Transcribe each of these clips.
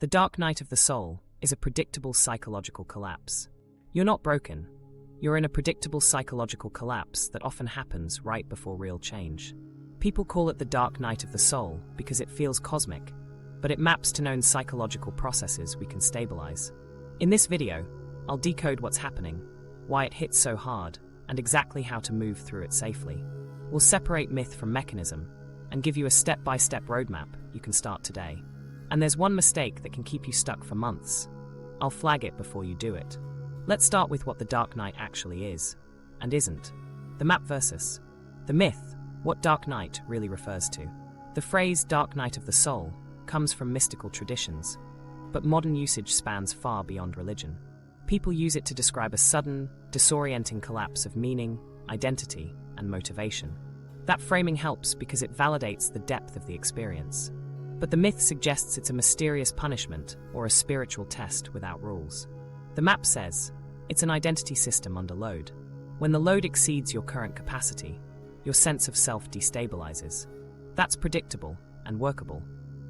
The dark night of the soul is a predictable psychological collapse. You're not broken. You're in a predictable psychological collapse that often happens right before real change. People call it the dark night of the soul because it feels cosmic, but it maps to known psychological processes we can stabilize. In this video, I'll decode what's happening, why it hits so hard, and exactly how to move through it safely. We'll separate myth from mechanism and give you a step-by-step roadmap you can start today. And there's one mistake that can keep you stuck for months. I'll flag it before you do it. Let's start with what the dark night actually is, and isn't. The map versus the myth, what dark night really refers to. The phrase dark night of the soul comes from mystical traditions, but modern usage spans far beyond religion. People use it to describe a sudden, disorienting collapse of meaning, identity, and motivation. That framing helps because it validates the depth of the experience. But the myth suggests it's a mysterious punishment or a spiritual test without rules. The map says it's an identity system under load. When the load exceeds your current capacity, your sense of self destabilizes. That's predictable and workable.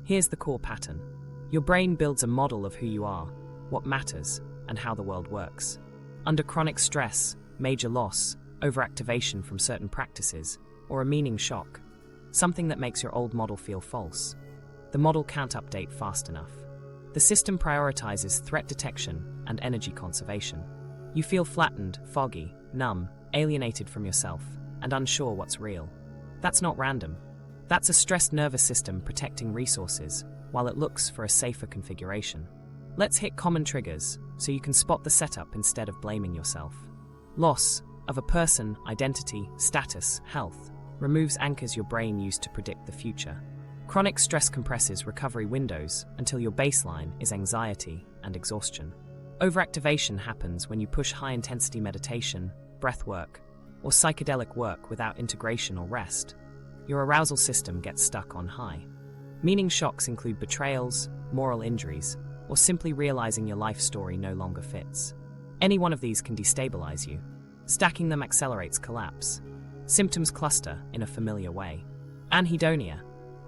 Here's the core pattern. Your brain builds a model of who you are, what matters, and how the world works. Under chronic stress, major loss, overactivation from certain practices, or a meaning shock, something that makes your old model feel false, the model can't update fast enough. The system prioritizes threat detection and energy conservation. You feel flattened, foggy, numb, alienated from yourself, and unsure what's real. That's not random. That's a stressed nervous system protecting resources while it looks for a safer configuration. Let's hit common triggers so you can spot the setup instead of blaming yourself. Loss of a person, identity, status, health removes anchors your brain used to predict the future. Chronic stress compresses recovery windows until your baseline is anxiety and exhaustion. Overactivation happens when you push high-intensity meditation, breathwork, or psychedelic work without integration or rest. Your arousal system gets stuck on high. Meaning shocks include betrayals, moral injuries, or simply realizing your life story no longer fits. Any one of these can destabilize you. Stacking them accelerates collapse. Symptoms cluster in a familiar way. Anhedonia.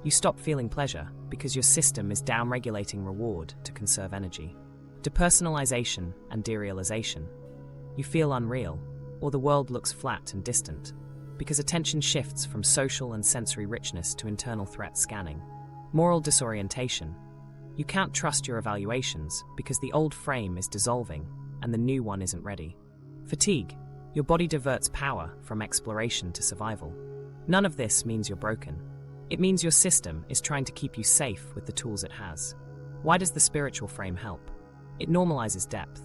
You stop feeling pleasure because your system is downregulating reward to conserve energy. Depersonalization and derealization. You feel unreal, or the world looks flat and distant, because attention shifts from social and sensory richness to internal threat scanning. Moral disorientation. You can't trust your evaluations because the old frame is dissolving and the new one isn't ready. Fatigue. Your body diverts power from exploration to survival. None of this means you're broken. It means your system is trying to keep you safe with the tools it has. Why does the spiritual frame help? It normalizes depth.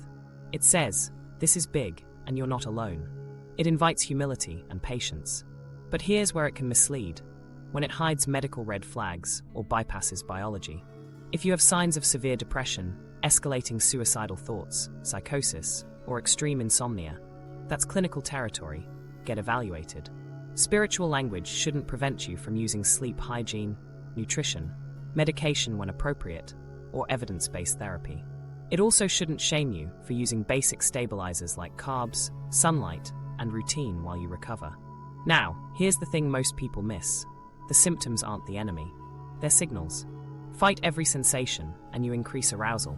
It says, this is big, and you're not alone. It invites humility and patience. But here's where it can mislead, when it hides medical red flags or bypasses biology. If you have signs of severe depression, escalating suicidal thoughts, psychosis, or extreme insomnia, that's clinical territory. Get evaluated. Spiritual language shouldn't prevent you from using sleep hygiene, nutrition, medication when appropriate, or evidence-based therapy. It also shouldn't shame you for using basic stabilizers like carbs, sunlight, and routine while you recover. Now, here's the thing most people miss. The symptoms aren't the enemy. They're signals. Fight every sensation, and you increase arousal.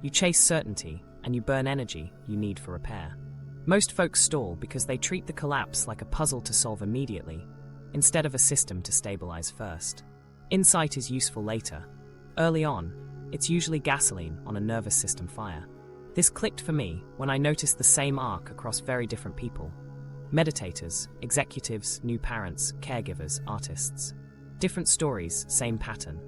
You chase certainty, and you burn energy you need for repair. Most folks stall because they treat the collapse like a puzzle to solve immediately, instead of a system to stabilize first. Insight is useful later. Early on, it's usually gasoline on a nervous system fire. This clicked for me when I noticed the same arc across very different people. Meditators, executives, new parents, caregivers, artists. Different stories, same pattern.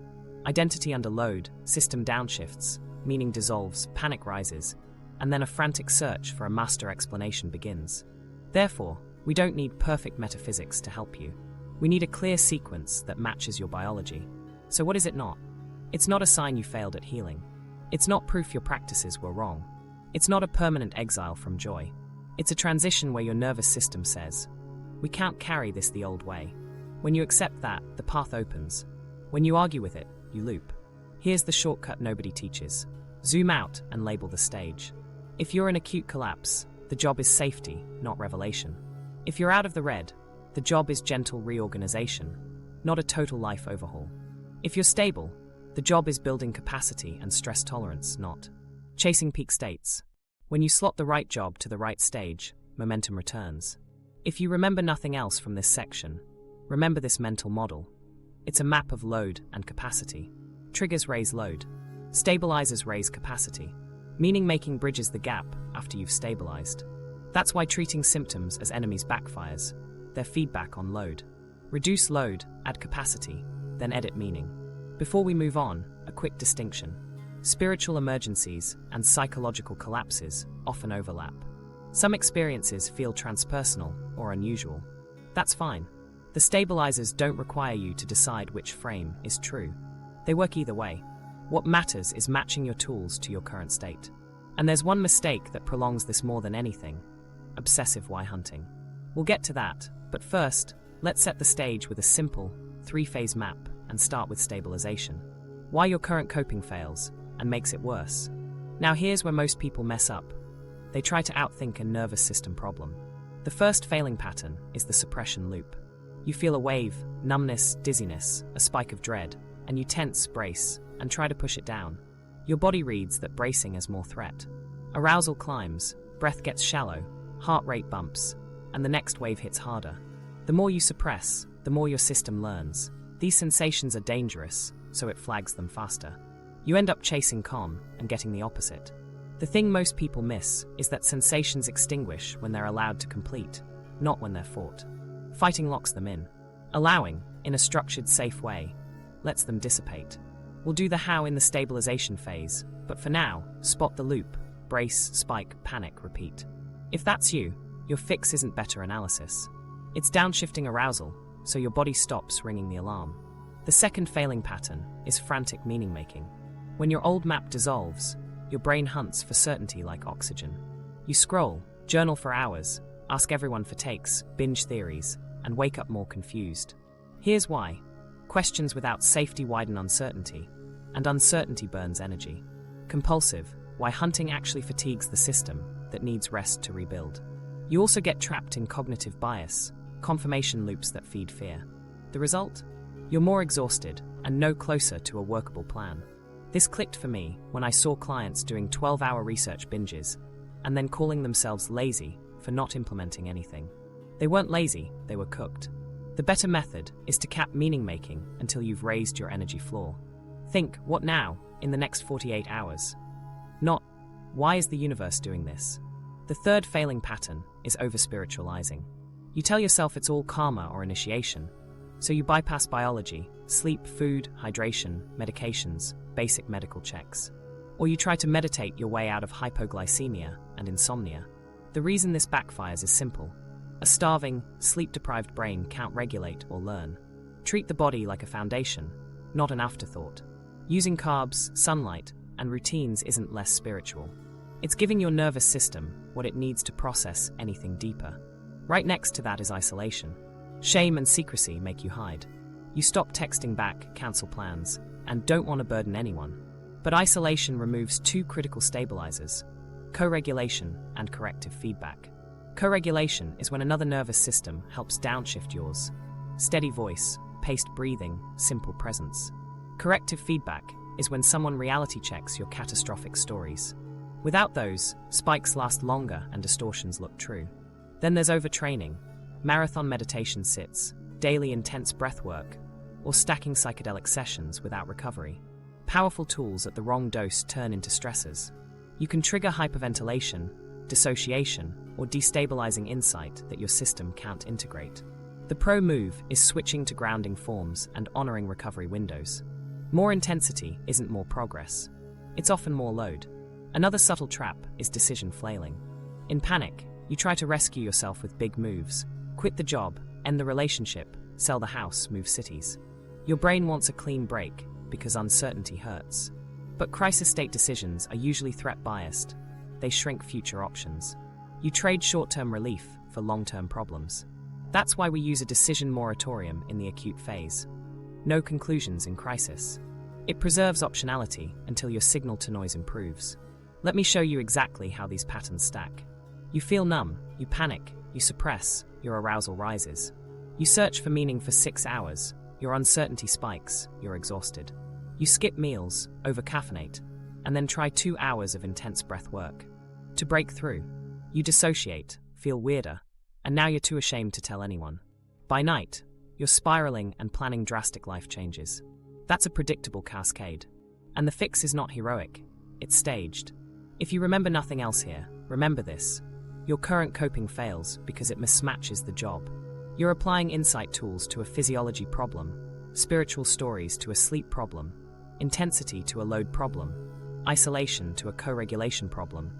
Identity under load, system downshifts, meaning dissolves, panic rises, and then a frantic search for a master explanation begins. Therefore, we don't need perfect metaphysics to help you. We need a clear sequence that matches your biology. So what is it not? It's not a sign you failed at healing. It's not proof your practices were wrong. It's not a permanent exile from joy. It's a transition where your nervous system says, we can't carry this the old way. When you accept that, the path opens. When you argue with it, you loop. Here's the shortcut nobody teaches. Zoom out and label the stage. If you're in acute collapse, the job is safety, not revelation. If you're out of the red, the job is gentle reorganization, not a total life overhaul. If you're stable, The job is building capacity and stress tolerance, not chasing peak states. When you slot the right job to the right stage, momentum returns. If you remember nothing else from this section, remember this mental model. It's a map of load and capacity. Triggers raise load. Stabilizers raise capacity. Meaning making bridges the gap after you've stabilized. That's why treating symptoms as enemies backfires. They're feedback on load. Reduce load, add capacity, then edit meaning. Before we move on, a quick distinction. Spiritual emergencies and psychological collapses often overlap. Some experiences feel transpersonal or unusual. That's fine. The stabilizers don't require you to decide which frame is true. They work either way. What matters is matching your tools to your current state. And there's one mistake that prolongs this more than anything: obsessive why hunting. We'll get to that, but first, let's set the stage with a simple, 3-phase map and start with stabilization. Why your current coping fails and makes it worse. Now here's where most people mess up. They try to outthink a nervous system problem. The first failing pattern is the suppression loop. You feel a wave, numbness, dizziness, a spike of dread, and you tense, brace, and try to push it down. Your body reads that bracing is more threat. Arousal climbs, breath gets shallow, heart rate bumps, and the next wave hits harder. The more you suppress, the more your system learns. These sensations are dangerous, so it flags them faster. You end up chasing calm and getting the opposite. The thing most people miss is that sensations extinguish when they're allowed to complete, not when they're fought. Fighting locks them in. Allowing, in a structured, safe way, lets them dissipate. We'll do the how in the stabilization phase, but for now, spot the loop: brace, spike, panic, repeat. If that's you, your fix isn't better analysis. It's downshifting arousal, so your body stops ringing the alarm. The second failing pattern is frantic meaning-making. When your old map dissolves, your brain hunts for certainty like oxygen. You scroll, journal for hours, ask everyone for takes, binge theories, and wake up more confused. Here's why. Questions without safety widen uncertainty, and uncertainty burns energy. Compulsive, why hunting actually fatigues the system that needs rest to rebuild. You also get trapped in cognitive bias, confirmation loops that feed fear. The result? You're more exhausted and no closer to a workable plan. This clicked for me when I saw clients doing 12-hour research binges and then calling themselves lazy for not implementing anything. They weren't lazy, they were cooked. The better method is to cap meaning-making until you've raised your energy floor. Think, what now, in the next 48 hours? Not, why is the universe doing this? The third failing pattern is over-spiritualizing. You tell yourself it's all karma or initiation, so you bypass biology, sleep, food, hydration, medications, basic medical checks. Or you try to meditate your way out of hypoglycemia and insomnia. The reason this backfires is simple. A starving, sleep-deprived brain can't regulate or learn. Treat the body like a foundation, not an afterthought. Using carbs, sunlight, and routines isn't less spiritual. It's giving your nervous system what it needs to process anything deeper. Right next to that is isolation. Shame and secrecy make you hide. You stop texting back, cancel plans, and don't want to burden anyone. But isolation removes two critical stabilizers: co-regulation and corrective feedback. Co-regulation is when another nervous system helps downshift yours. Steady voice, paced breathing, simple presence. Corrective feedback is when someone reality checks your catastrophic stories. Without those, spikes last longer and distortions look true. Then there's overtraining, marathon meditation sits, daily intense breathwork, or stacking psychedelic sessions without recovery. Powerful tools at the wrong dose turn into stressors. You can trigger hyperventilation, dissociation, or destabilizing insight that your system can't integrate. The pro move is switching to grounding forms and honoring recovery windows. More intensity isn't more progress. It's often more load. Another subtle trap is decision flailing. In panic, you try to rescue yourself with big moves. Quit the job, end the relationship, sell the house, move cities. Your brain wants a clean break because uncertainty hurts. But crisis state decisions are usually threat-biased. They shrink future options. You trade short-term relief for long-term problems. That's why we use a decision moratorium in the acute phase. No conclusions in crisis. It preserves optionality until your signal-to-noise improves. Let me show you exactly how these patterns stack. You feel numb, you panic, you suppress, your arousal rises. You search for meaning for 6 hours, your uncertainty spikes, you're exhausted. You skip meals, overcaffeinate, and then try 2 hours of intense breath work. To break through, you dissociate, feel weirder, and now you're too ashamed to tell anyone. By night, you're spiraling and planning drastic life changes. That's a predictable cascade. And the fix is not heroic, it's staged. If you remember nothing else here, remember this. Your current coping fails because it mismatches the job. You're applying insight tools to a physiology problem, spiritual stories to a sleep problem, intensity to a load problem, isolation to a co-regulation problem,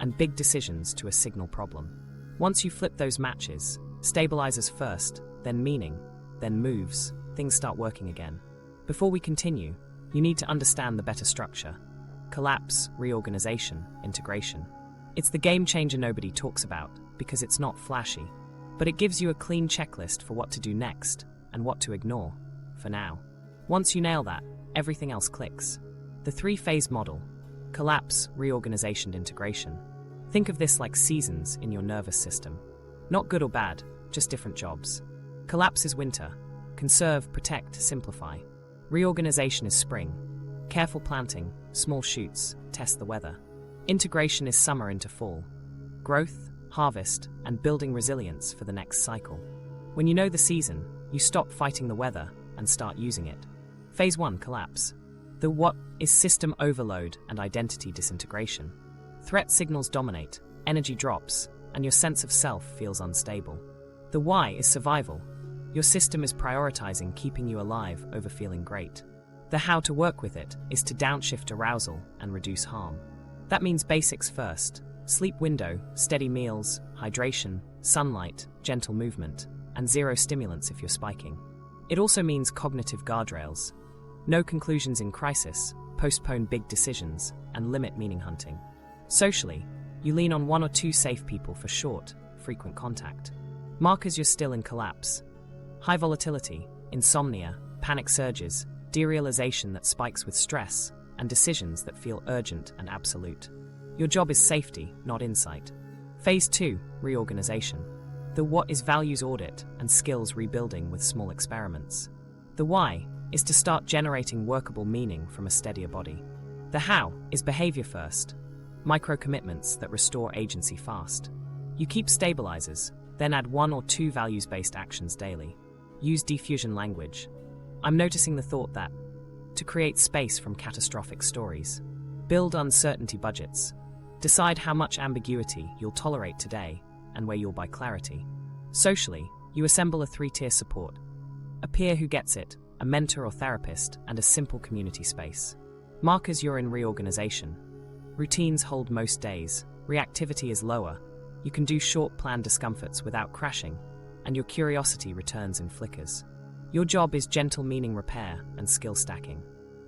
and big decisions to a signal problem. Once you flip those matches, stabilizers first, then meaning, then moves, things start working again. Before we continue, you need to understand the better structure. Collapse, reorganization, integration. It's the game changer nobody talks about because it's not flashy, but it gives you a clean checklist for what to do next and what to ignore, for now. Once you nail that, everything else clicks. The 3-phase model: collapse, reorganization, integration. Think of this like seasons in your nervous system. Not good or bad, just different jobs. Collapse is winter. Conserve, protect, simplify. Reorganization is spring. Careful planting, small shoots, test the weather. Integration is summer into fall. Growth, harvest, and building resilience for the next cycle. When you know the season, you stop fighting the weather and start using it. Phase 1, collapse. The what is system overload and identity disintegration. Threat signals dominate, energy drops, and your sense of self feels unstable. The why is survival. Your system is prioritizing keeping you alive over feeling great. The how to work with it is to downshift arousal and reduce harm. That means basics first: sleep window, steady meals, hydration, sunlight, gentle movement, and zero stimulants if you're spiking. It also means cognitive guardrails. No conclusions in crisis, postpone big decisions, and limit meaning hunting. Socially, you lean on 1 or 2 safe people for short, frequent contact. Markers you're still in collapse: high volatility, insomnia, panic surges, derealization that spikes with stress, and decisions that feel urgent and absolute. Your job is safety, not insight. Phase 2, reorganization. The what is values audit and skills rebuilding with small experiments. The why is to start generating workable meaning from a steadier body. The how is behavior first, micro commitments that restore agency fast. You keep stabilizers, then add 1 or 2 values-based actions daily. Use diffusion language. I'm noticing the thought that, to create space from catastrophic stories. Build uncertainty budgets. Decide how much ambiguity you'll tolerate today and where you'll buy clarity. Socially, you assemble a 3-tier support: a peer who gets it, a mentor or therapist, and a simple community space. Markers you're in reorganization. Routines hold most days, reactivity is lower, you can do short planned discomforts without crashing, and your curiosity returns in flickers. Your job is gentle meaning repair and skill stacking.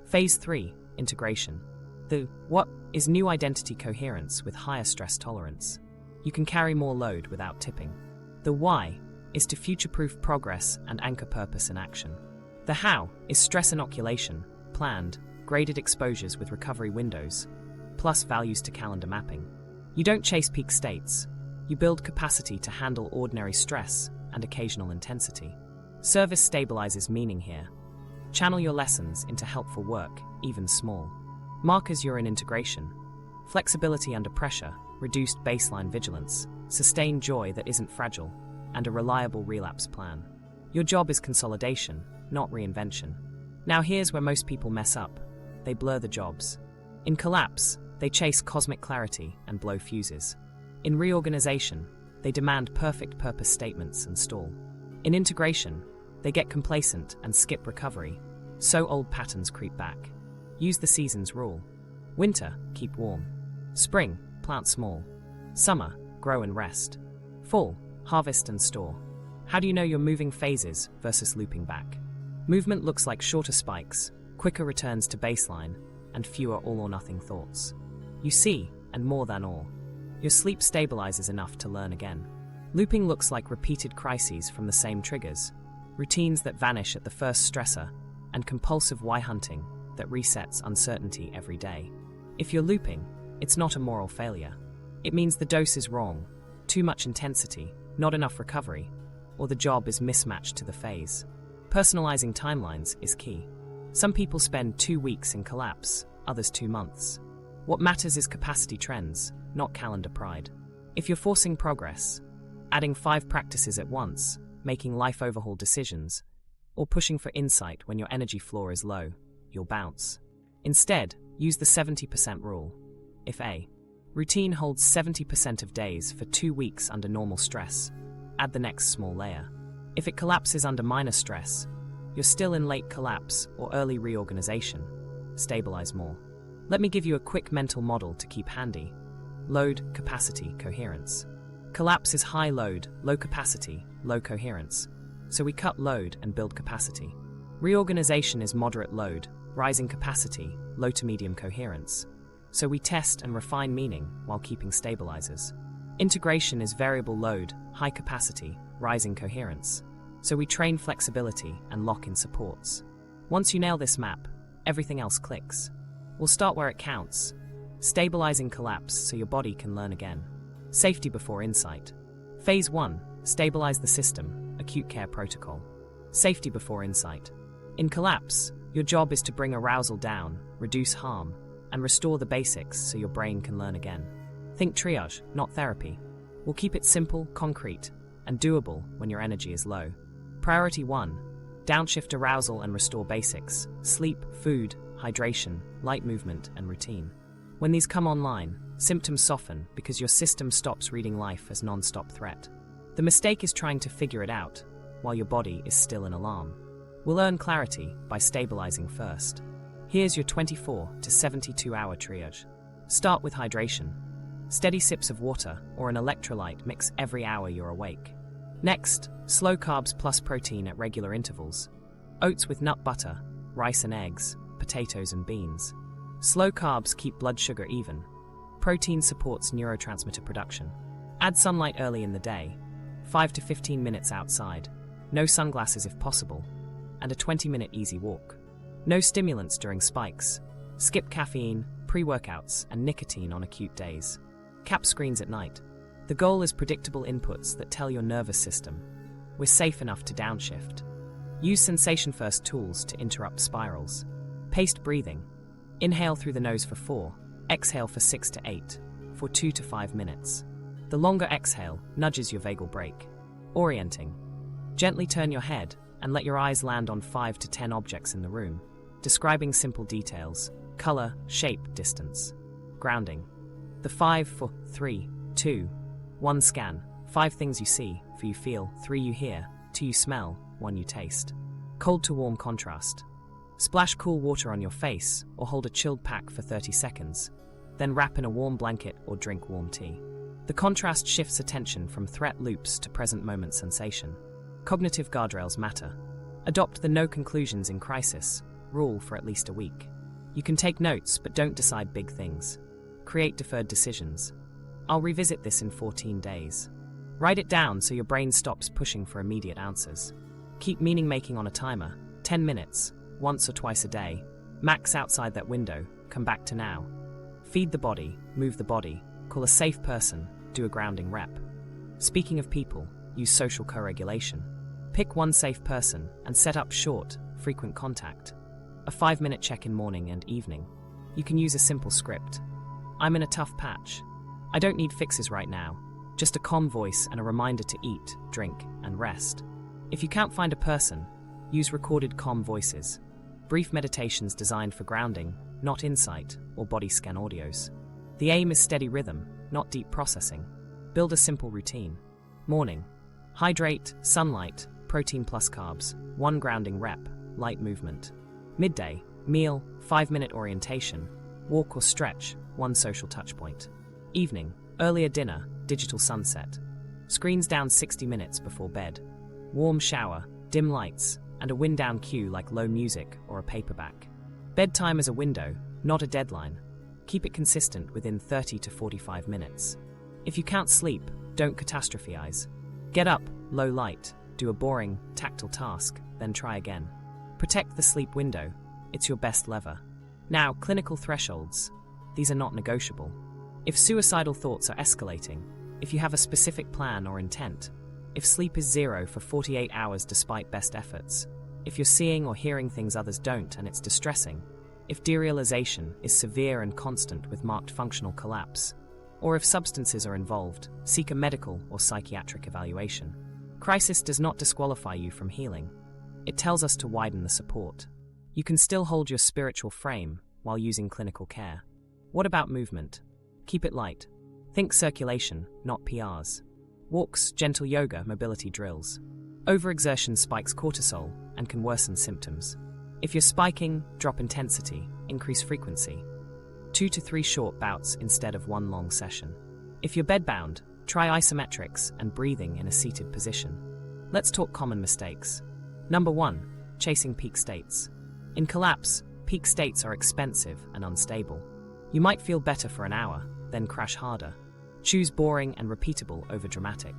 Phase 3, integration. The what is new identity coherence with higher stress tolerance. You can carry more load without tipping. The why is to future-proof progress and anchor purpose in action. The how is stress inoculation, planned, graded exposures with recovery windows, plus values to calendar mapping. You don't chase peak states. You build capacity to handle ordinary stress and occasional intensity. Service stabilizes meaning here. Channel your lessons into helpful work, even small. Markers you're in integration. Flexibility under pressure, reduced baseline vigilance, sustained joy that isn't fragile, and a reliable relapse plan. Your job is consolidation, not reinvention. Now here's where most people mess up. They blur the jobs. In collapse, they chase cosmic clarity and blow fuses. In reorganization, they demand perfect purpose statements and stall. In integration, they get complacent and skip recovery, so old patterns creep back. Use the seasons rule. Winter, keep warm. Spring, plant small. Summer, grow and rest. Fall, harvest and store. How do you know you're moving phases versus looping back? Movement looks like shorter spikes, quicker returns to baseline, and fewer all-or-nothing thoughts. You see, and more than all. Your sleep stabilizes enough to learn again. Looping looks like repeated crises from the same triggers, routines that vanish at the first stressor, and compulsive why hunting that resets uncertainty every day. If you're looping, it's not a moral failure. It means the dose is wrong, too much intensity, not enough recovery, or the job is mismatched to the phase. Personalizing timelines is key. Some people spend 2 weeks in collapse, others 2 months. What matters is capacity trends, not calendar pride. If you're forcing progress, adding 5 practices at once, making life overhaul decisions, or pushing for insight when your energy floor is low, you'll bounce. Instead, use the 70% rule. If a routine holds 70% of days for 2 weeks under normal stress, add the next small layer. If it collapses under minor stress, you're still in late collapse or early reorganization. Stabilize more. Let me give you a quick mental model to keep handy. Load, capacity, coherence. Collapse is high load, low capacity, low coherence. So we cut load and build capacity. Reorganization is moderate load, rising capacity, low to medium coherence. So we test and refine meaning while keeping stabilizers. Integration is variable load, high capacity, rising coherence. So we train flexibility and lock in supports. Once you nail this map, everything else clicks. We'll start where it counts. Stabilizing collapse so your body can learn again. Safety before insight. Phase 1, stabilize the system, acute care protocol. Safety before insight. In collapse, your job is to bring arousal down, reduce harm, and restore the basics so your brain can learn again. Think triage, not therapy. We'll keep it simple, concrete, and doable when your energy is low. Priority 1, downshift arousal and restore basics, sleep, food, hydration, light movement, and routine. When these come online, symptoms soften because your system stops reading life as non-stop threat. The mistake is trying to figure it out while your body is still in alarm. We'll earn clarity by stabilizing first. Here's your 24 to 72 hour triage. Start with hydration. Steady sips of water or an electrolyte mix every hour you're awake. Next, slow carbs plus protein at regular intervals. Oats with nut butter, rice and eggs, potatoes and beans. Slow carbs keep blood sugar even. Protein supports neurotransmitter production. Add sunlight early in the day, 5 to 15 minutes outside, no sunglasses if possible, and a 20-minute easy walk. No stimulants during spikes. Skip caffeine, pre-workouts, and nicotine on acute days. Cap screens at night. The goal is predictable inputs that tell your nervous system, we're safe enough to downshift. Use sensation-first tools to interrupt spirals. Paced breathing. Inhale through the nose for 4, exhale for 6 to 8, for 2 to 5 minutes. The longer exhale nudges your vagal brake. Orienting. Gently turn your head and let your eyes land on 5 to 10 objects in the room, describing simple details, color, shape, distance. Grounding. The 5, 4, 3, 2, 1 scan. 5 things you see, 4 you feel, 3 you hear, 2 you smell, 1 you taste. Cold to warm contrast. Splash cool water on your face or hold a chilled pack for 30 seconds, then wrap in a warm blanket or drink warm tea. The contrast shifts attention from threat loops to present moment sensation. Cognitive guardrails matter. Adopt the no conclusions in crisis rule for at least a week. You can take notes but don't decide big things. Create deferred decisions. I'll revisit this in 14 days. Write it down so your brain stops pushing for immediate answers. Keep meaning making on a timer, 10 minutes, once or twice a day. Max outside that window, come back to now. Feed the body, move the body, call a safe person, do a grounding rep. Speaking of people, use social co-regulation. Pick one safe person and set up short, frequent contact. A 5-minute check-in morning and evening. You can use a simple script. I'm in a tough patch. I don't need fixes right now, just a calm voice and a reminder to eat, drink, and rest. If you can't find a person, use recorded calm voices. Brief meditations designed for grounding, not insight or body scan audios. The aim is steady rhythm, not deep processing. Build a simple routine. Morning. Hydrate, sunlight, protein plus carbs, 1 grounding rep, light movement. Midday. Meal, 5-minute orientation, walk or stretch, 1 social touchpoint. Evening. Earlier dinner, digital sunset. Screens down 60 minutes before bed. Warm shower, dim lights, and a wind-down cue like low music or a paperback. Bedtime is a window, not a deadline. Keep it consistent within 30 to 45 minutes. If you can't sleep, don't catastrophize. Get up, low light, do a boring, tactile task, then try again. Protect the sleep window. It's your best lever. Now, clinical thresholds. These are not negotiable. If suicidal thoughts are escalating, if you have a specific plan or intent, if sleep is 0 for 48 hours despite best efforts, if you're seeing or hearing things others don't and it's distressing, if derealization is severe and constant with marked functional collapse, or if substances are involved, seek a medical or psychiatric evaluation. Crisis does not disqualify you from healing. It tells us to widen the support. You can still hold your spiritual frame while using clinical care. What about movement? Keep it light. Think circulation, not PRs. Walks, gentle yoga, mobility drills. Overexertion spikes cortisol and can worsen symptoms. If you're spiking, drop intensity, increase frequency. 2 to 3 short bouts instead of 1 long session. If you're bedbound, try isometrics and breathing in a seated position. Let's talk common mistakes. Number 1, chasing peak states. In collapse, peak states are expensive and unstable. You might feel better for an hour, then crash harder. Choose boring and repeatable over dramatic.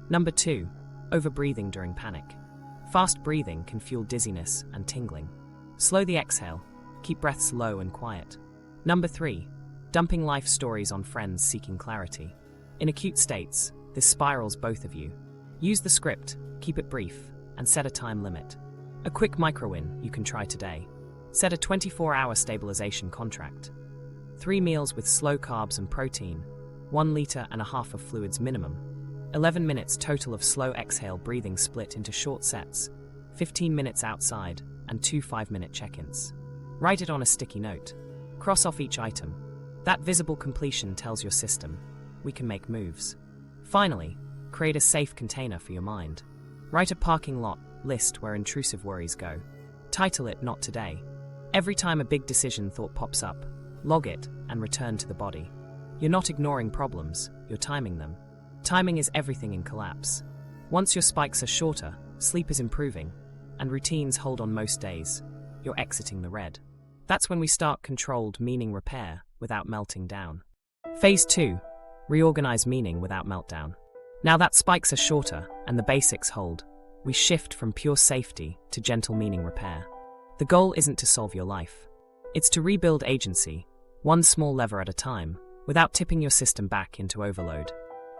Number 2, overbreathing during panic. Fast breathing can fuel dizziness and tingling. Slow the exhale, keep breaths low and quiet. Number 3, dumping life stories on friends seeking clarity. In acute states, this spirals both of you. Use the script, keep it brief, and set a time limit. A quick micro-win you can try today. Set a 24-hour stabilization contract. 3 meals with slow carbs and protein, 1.5 liters of fluids minimum. 11 minutes total of slow exhale breathing split into short sets, 15 minutes outside, and 2 5-minute check-ins. Write it on a sticky note. Cross off each item. That visible completion tells your system, we can make moves. Finally, create a safe container for your mind. Write a parking lot list where intrusive worries go. Title it Not Today. Every time a big decision thought pops up, log it and return to the body. You're not ignoring problems, you're timing them. Timing is everything in collapse. Once your spikes are shorter, sleep is improving, and routines hold on most days, you're exiting the red. That's when we start controlled meaning repair without melting down. Phase 2, reorganize meaning without meltdown. Now that spikes are shorter and the basics hold, we shift from pure safety to gentle meaning repair. The goal isn't to solve your life. It's to rebuild agency, one small lever at a time, without tipping your system back into overload.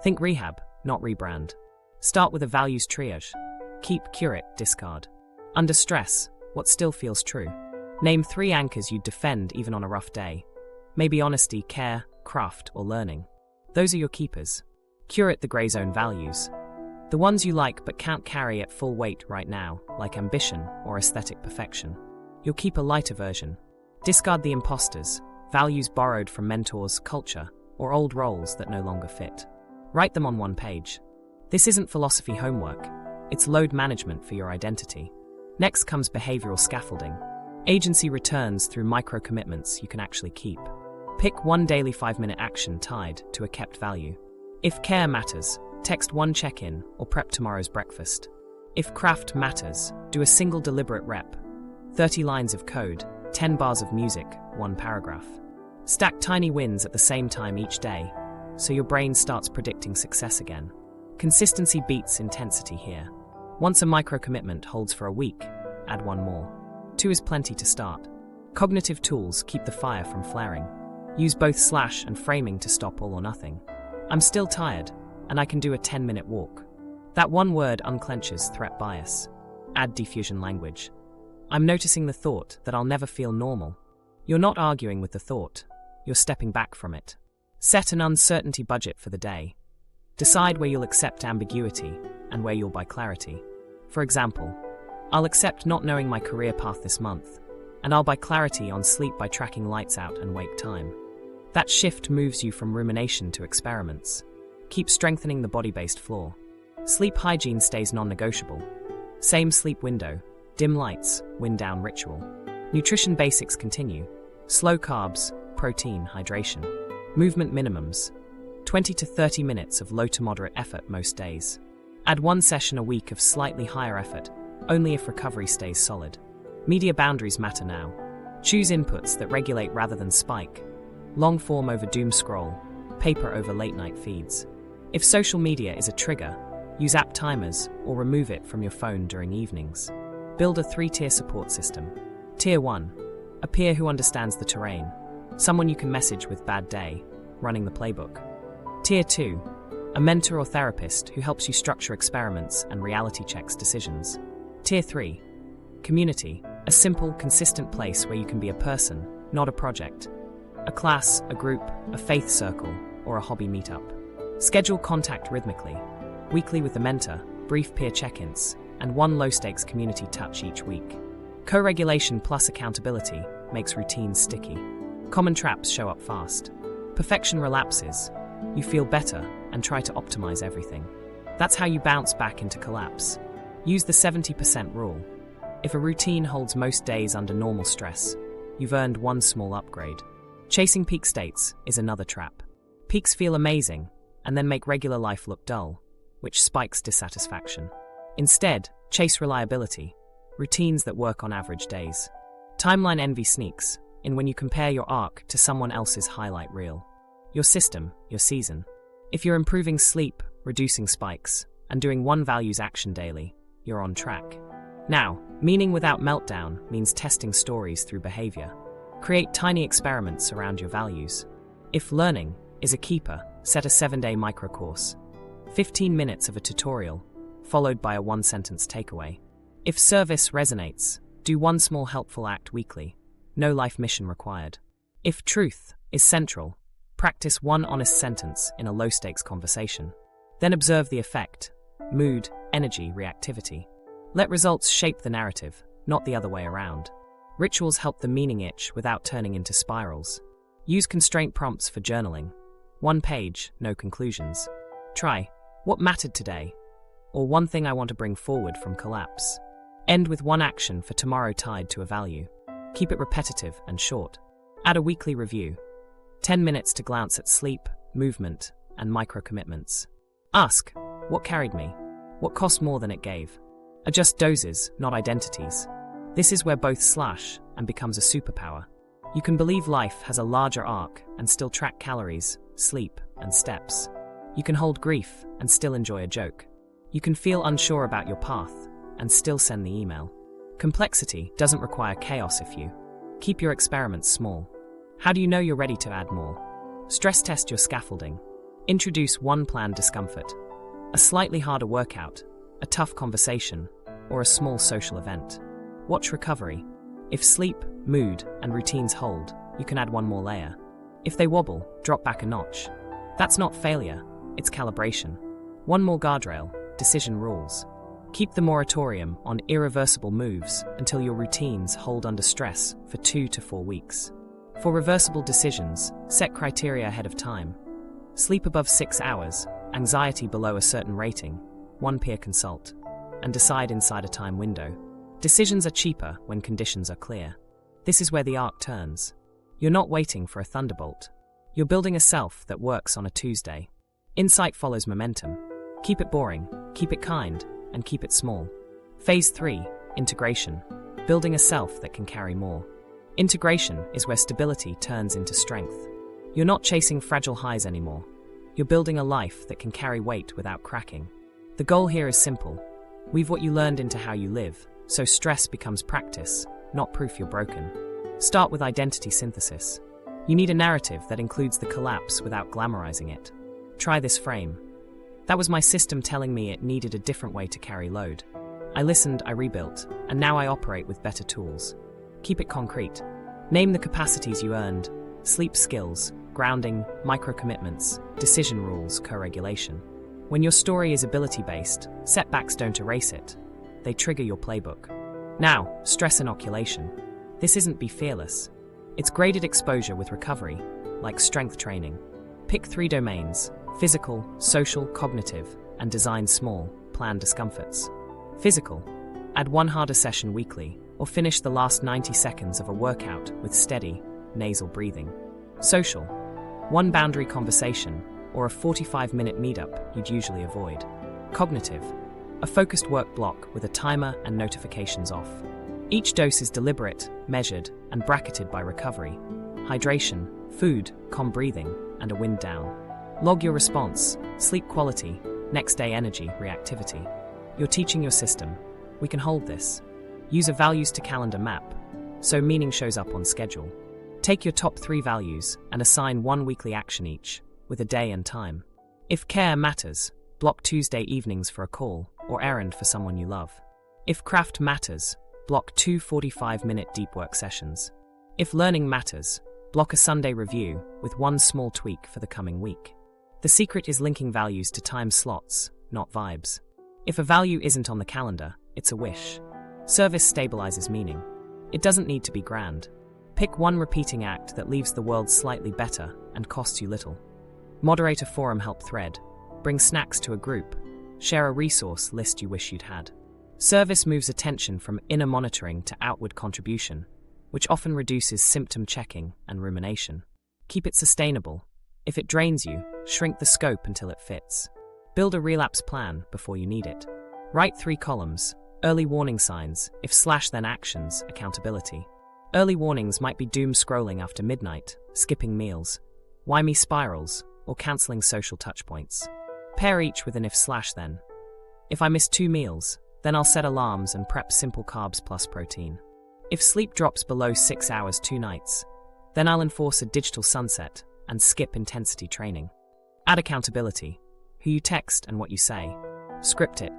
Think rehab, not rebrand. Start with a values triage. Keep, curate, discard. Under stress, what still feels true? Name 3 anchors you'd defend even on a rough day. Maybe honesty, care, craft, or learning. Those are your keepers. Curate the grey zone values. The ones you like but can't carry at full weight right now, like ambition or aesthetic perfection. You'll keep a lighter version. Discard the imposters, values borrowed from mentors, culture, or old roles that no longer fit. Write them on one page. This isn't philosophy homework, it's load management for your identity. Next comes behavioral scaffolding. Agency returns through micro-commitments you can actually keep. Pick one daily 5-minute action tied to a kept value. If care matters, text one check-in or prep tomorrow's breakfast. If craft matters, do a single deliberate rep. 30 lines of code, 10 bars of music, 1 paragraph. Stack tiny wins at the same time each day, so your brain starts predicting success again. Consistency beats intensity here. Once a micro-commitment holds for a week, add 1 more. 2 is plenty to start. Cognitive tools keep the fire from flaring. Use both slash and framing to stop all or nothing. I'm still tired, and I can do a 10-minute walk. That one word unclenches threat bias. Add diffusion language. I'm noticing the thought that I'll never feel normal. You're not arguing with the thought. You're stepping back from it. Set an uncertainty budget for the day. Decide where you'll accept ambiguity and where you'll buy clarity. For example, I'll accept not knowing my career path this month, and I'll buy clarity on sleep by tracking lights out and wake time. That shift moves you from rumination to experiments. Keep strengthening the body-based floor. Sleep hygiene stays non-negotiable. Same sleep window, dim lights, wind-down ritual. Nutrition basics continue. Slow carbs, protein, hydration. Movement minimums. 20 to 30 minutes of low to moderate effort most days. Add 1 session a week of slightly higher effort, only if recovery stays solid. Media boundaries matter now. Choose inputs that regulate rather than spike. Long form over doom scroll, paper over late night feeds. If social media is a trigger, use app timers or remove it from your phone during evenings. Build a 3-tier support system. Tier 1, a peer who understands the terrain. Someone you can message with bad day, running the playbook. Tier 2, a mentor or therapist who helps you structure experiments and reality checks decisions. Tier 3, Community, a simple, consistent place where you can be a person, not a project. A class, a group, a faith circle, or a hobby meetup. Schedule contact rhythmically, weekly with the mentor, brief peer check-ins, and one low-stakes community touch each week. Co-regulation plus accountability makes routines sticky. Common traps show up fast. Perfection relapses. You feel better and try to optimize everything. That's how you bounce back into collapse. Use the 70% rule. If a routine holds most days under normal stress, you've earned one small upgrade. Chasing peak states is another trap. Peaks feel amazing and then make regular life look dull, which spikes dissatisfaction. Instead, chase reliability, routines that work on average days. Timeline envy sneaks in when you compare your arc to someone else's highlight reel. Your system, your season. If you're improving sleep, reducing spikes, and doing one values action daily, you're on track. Now, meaning without meltdown means testing stories through behavior. Create tiny experiments around your values. If learning is a keeper, set a 7-day microcourse. 15 minutes of a tutorial, followed by a one-sentence takeaway. If service resonates, do one small helpful act weekly. No life mission required. If truth is central, practice one honest sentence in a low-stakes conversation. Then observe the effect, mood, energy, reactivity. Let results shape the narrative, not the other way around. Rituals help the meaning itch without turning into spirals. Use constraint prompts for journaling. 1 page, no conclusions. Try, what mattered today? Or one thing I want to bring forward from collapse. End with one action for tomorrow tied to a value. Keep it repetitive and short. Add a weekly review. 10 minutes to glance at sleep, movement, and micro-commitments. Ask, what carried me? What cost more than it gave? Adjust doses, not identities. This is where both slash and becomes a superpower. You can believe life has a larger arc and still track calories, sleep, and steps. You can hold grief and still enjoy a joke. You can feel unsure about your path and still send the email. Complexity doesn't require chaos if you keep your experiments small. How do you know you're ready to add more? Stress test your scaffolding. Introduce one planned discomfort. A slightly harder workout, a tough conversation, or a small social event. Watch recovery. If sleep, mood, and routines hold, you can add one more layer. If they wobble, drop back a notch. That's not failure, it's calibration. One more guardrail, decision rules. Keep the moratorium on irreversible moves until your routines hold under stress for 2 to 4 weeks. For reversible decisions, set criteria ahead of time. Sleep above 6 hours, anxiety below a certain rating, one peer consult, and decide inside a time window. Decisions are cheaper when conditions are clear. This is where the arc turns. You're not waiting for a thunderbolt. You're building a self that works on a Tuesday. Insight follows momentum. Keep it boring, keep it kind, and keep it small. Phase 3, integration. Building a self that can carry more. Integration is where stability turns into strength. You're not chasing fragile highs anymore. You're building a life that can carry weight without cracking. The goal here is simple. Weave what you learned into how you live, so stress becomes practice, not proof you're broken. Start with identity synthesis. You need a narrative that includes the collapse without glamorizing it. Try this frame. That was my system telling me it needed a different way to carry load. I listened, I rebuilt, and now I operate with better tools. Keep it concrete. Name the capacities you earned: sleep skills, grounding, micro-commitments, decision rules, co-regulation. When your story is ability-based, setbacks don't erase it. They trigger your playbook. Now, stress inoculation. This isn't be fearless. It's graded exposure with recovery, like strength training. Pick 3 domains: physical, social, cognitive, and design small, planned discomforts. Physical. Add one harder session weekly, or finish the last 90 seconds of a workout with steady, nasal breathing. Social. One boundary conversation, or a 45-minute meetup you'd usually avoid. Cognitive. A focused work block with a timer and notifications off. Each dose is deliberate, measured, and bracketed by recovery. Hydration, food, calm breathing, and a wind down. Log your response, sleep quality, next day energy, reactivity. You're teaching your system. We can hold this. Use a values to calendar map, so meaning shows up on schedule. Take your top 3 values and assign one weekly action each, with a day and time. If care matters, block Tuesday evenings for a call or errand for someone you love. If craft matters, block 2 45-minute deep work sessions. If learning matters, block a Sunday review with one small tweak for the coming week. The secret is linking values to time slots, not vibes. If a value isn't on the calendar, it's a wish. Service stabilizes meaning. It doesn't need to be grand. Pick one repeating act that leaves the world slightly better and costs you little. Moderate a forum help thread. Bring snacks to a group. Share a resource list you wish you'd had. Service moves attention from inner monitoring to outward contribution, which often reduces symptom checking and rumination. Keep it sustainable. If it drains you, shrink the scope until it fits. Build a relapse plan before you need it. Write 3 columns: early warning signs, if / then actions, accountability. Early warnings might be doom scrolling after midnight, skipping meals, why me spirals, or cancelling social touchpoints. Pair each with an if / then. If I miss 2 meals, then I'll set alarms and prep simple carbs plus protein. If sleep drops below 6 hours 2 nights, then I'll enforce a digital sunset and skip intensity training. Add accountability: who you text and what you say. Script it.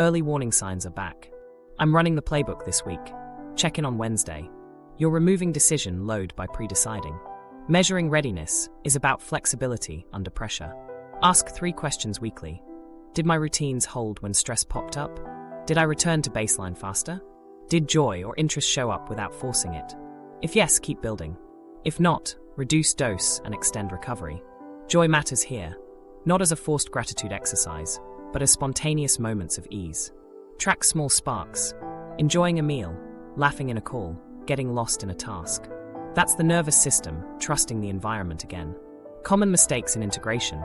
Early warning signs are back. I'm running the playbook this week. Check in on Wednesday. You're removing decision load by pre-deciding. Measuring readiness is about flexibility under pressure. Ask 3 questions weekly. Did my routines hold when stress popped up? Did I return to baseline faster? Did joy or interest show up without forcing it? If yes, keep building. If not, reduce dose and extend recovery. Joy matters here, not as a forced gratitude exercise, but as spontaneous moments of ease. Track small sparks: enjoying a meal, laughing in a call, getting lost in a task. That's the nervous system trusting the environment again. Common mistakes in integration: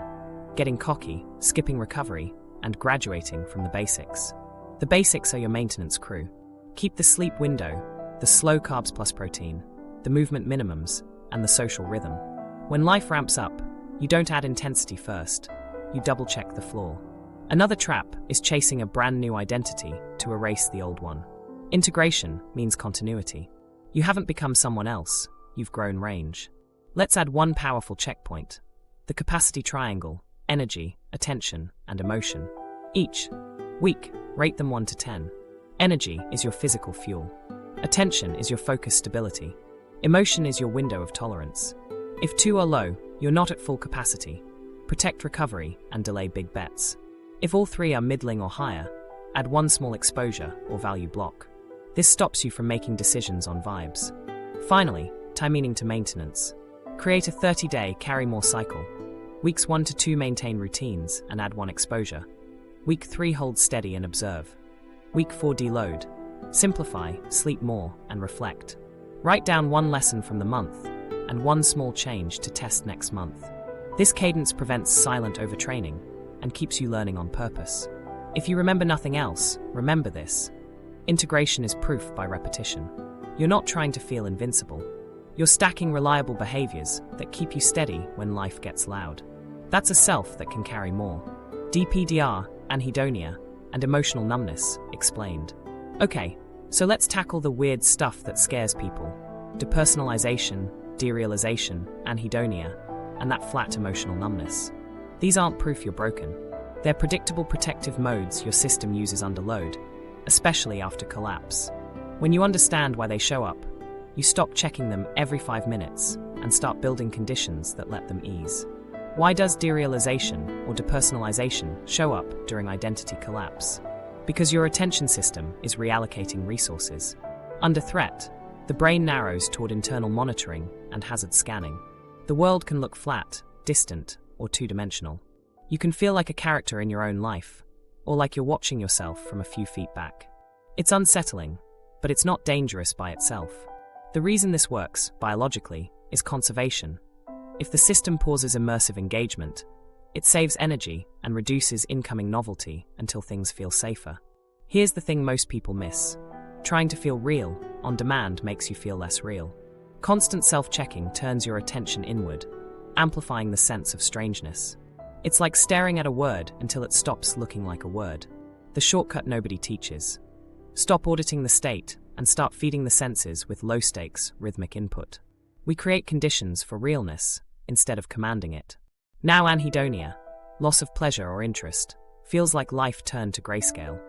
getting cocky, skipping recovery, and graduating from the basics. The basics are your maintenance crew. Keep the sleep window, the slow carbs plus protein, the movement minimums, and the social rhythm. When life ramps up, you don't add intensity first, you double-check the floor. Another trap is chasing a brand new identity to erase the old one. Integration means continuity. You haven't become someone else, you've grown range. Let's add one powerful checkpoint: the capacity triangle: energy, attention, and emotion. Each week, rate them 1 to 10. Energy is your physical fuel. Attention is your focus stability. Emotion is your window of tolerance. If 2 are low, you're not at full capacity. Protect recovery and delay big bets. If all 3 are middling or higher, add 1 small exposure or value block. This stops you from making decisions on vibes. Finally, tie meaning to maintenance. Create a 30-day carry more cycle. Weeks 1 to 2 maintain routines and add 1 exposure. Week 3 hold steady and observe. Week 4 deload. Simplify, sleep more, and reflect. Write down 1 lesson from the month and 1 small change to test next month. This cadence prevents silent overtraining and keeps you learning on purpose. If you remember nothing else, remember this: integration is proof by repetition. You're not trying to feel invincible. You're stacking reliable behaviors that keep you steady when life gets loud. That's a self that can carry more. DPDR, Anhedonia, and emotional numbness, explained. Okay, so let's tackle the weird stuff that scares people: depersonalization, derealization, anhedonia, and that flat emotional numbness. These aren't proof you're broken. They're predictable protective modes your system uses under load, especially after collapse. When you understand why they show up, you stop checking them every 5 minutes and start building conditions that let them ease. Why does derealization or depersonalization show up during identity collapse? Because your attention system is reallocating resources. Under threat, the brain narrows toward internal monitoring and hazard scanning. The world can look flat, distant, or 2-dimensional. You can feel like a character in your own life, or like you're watching yourself from a few feet back. It's unsettling, but it's not dangerous by itself. The reason this works, biologically, is conservation. If the system pauses immersive engagement, it saves energy and reduces incoming novelty until things feel safer. Here's the thing most people miss: trying to feel real on demand makes you feel less real. Constant self-checking turns your attention inward, amplifying the sense of strangeness. It's like staring at a word until it stops looking like a word. The shortcut nobody teaches. Stop auditing the state and start feeding the senses with low-stakes, rhythmic input. We create conditions for realness instead of commanding it. Now anhedonia, loss of pleasure or interest, feels like life turned to grayscale.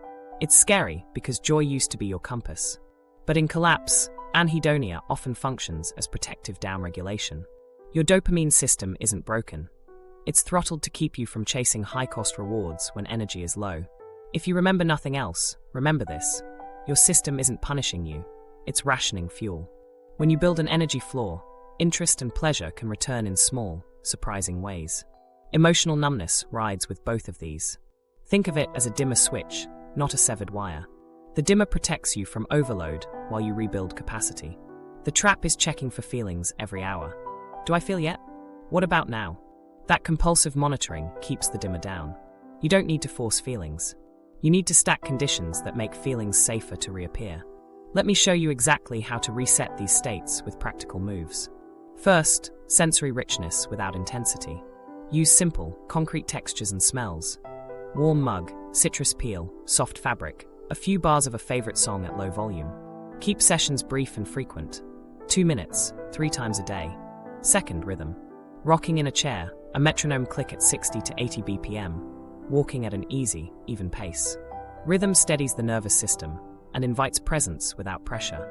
It's scary because joy used to be your compass. But in collapse, anhedonia often functions as protective downregulation. Your dopamine system isn't broken. It's throttled to keep you from chasing high-cost rewards when energy is low. If you remember nothing else, remember this. Your system isn't punishing you. It's rationing fuel. When you build an energy floor, interest and pleasure can return in small, surprising ways. Emotional numbness rides with both of these. Think of it as a dimmer switch, not a severed wire. The dimmer protects you from overload while you rebuild capacity. The trap is checking for feelings every hour. Do I feel yet? What about now? That compulsive monitoring keeps the dimmer down. You don't need to force feelings. You need to stack conditions that make feelings safer to reappear. Let me show you exactly how to reset these states with practical moves. First, sensory richness without intensity. Use simple, concrete textures and smells. Warm mug, citrus peel, soft fabric, a few bars of a favorite song at low volume. Keep sessions brief and frequent. 2 minutes, 3 times a day. Second, rhythm. Rocking in a chair, a metronome click at 60 to 80 BPM. Walking at an easy, even pace. Rhythm steadies the nervous system and invites presence without pressure.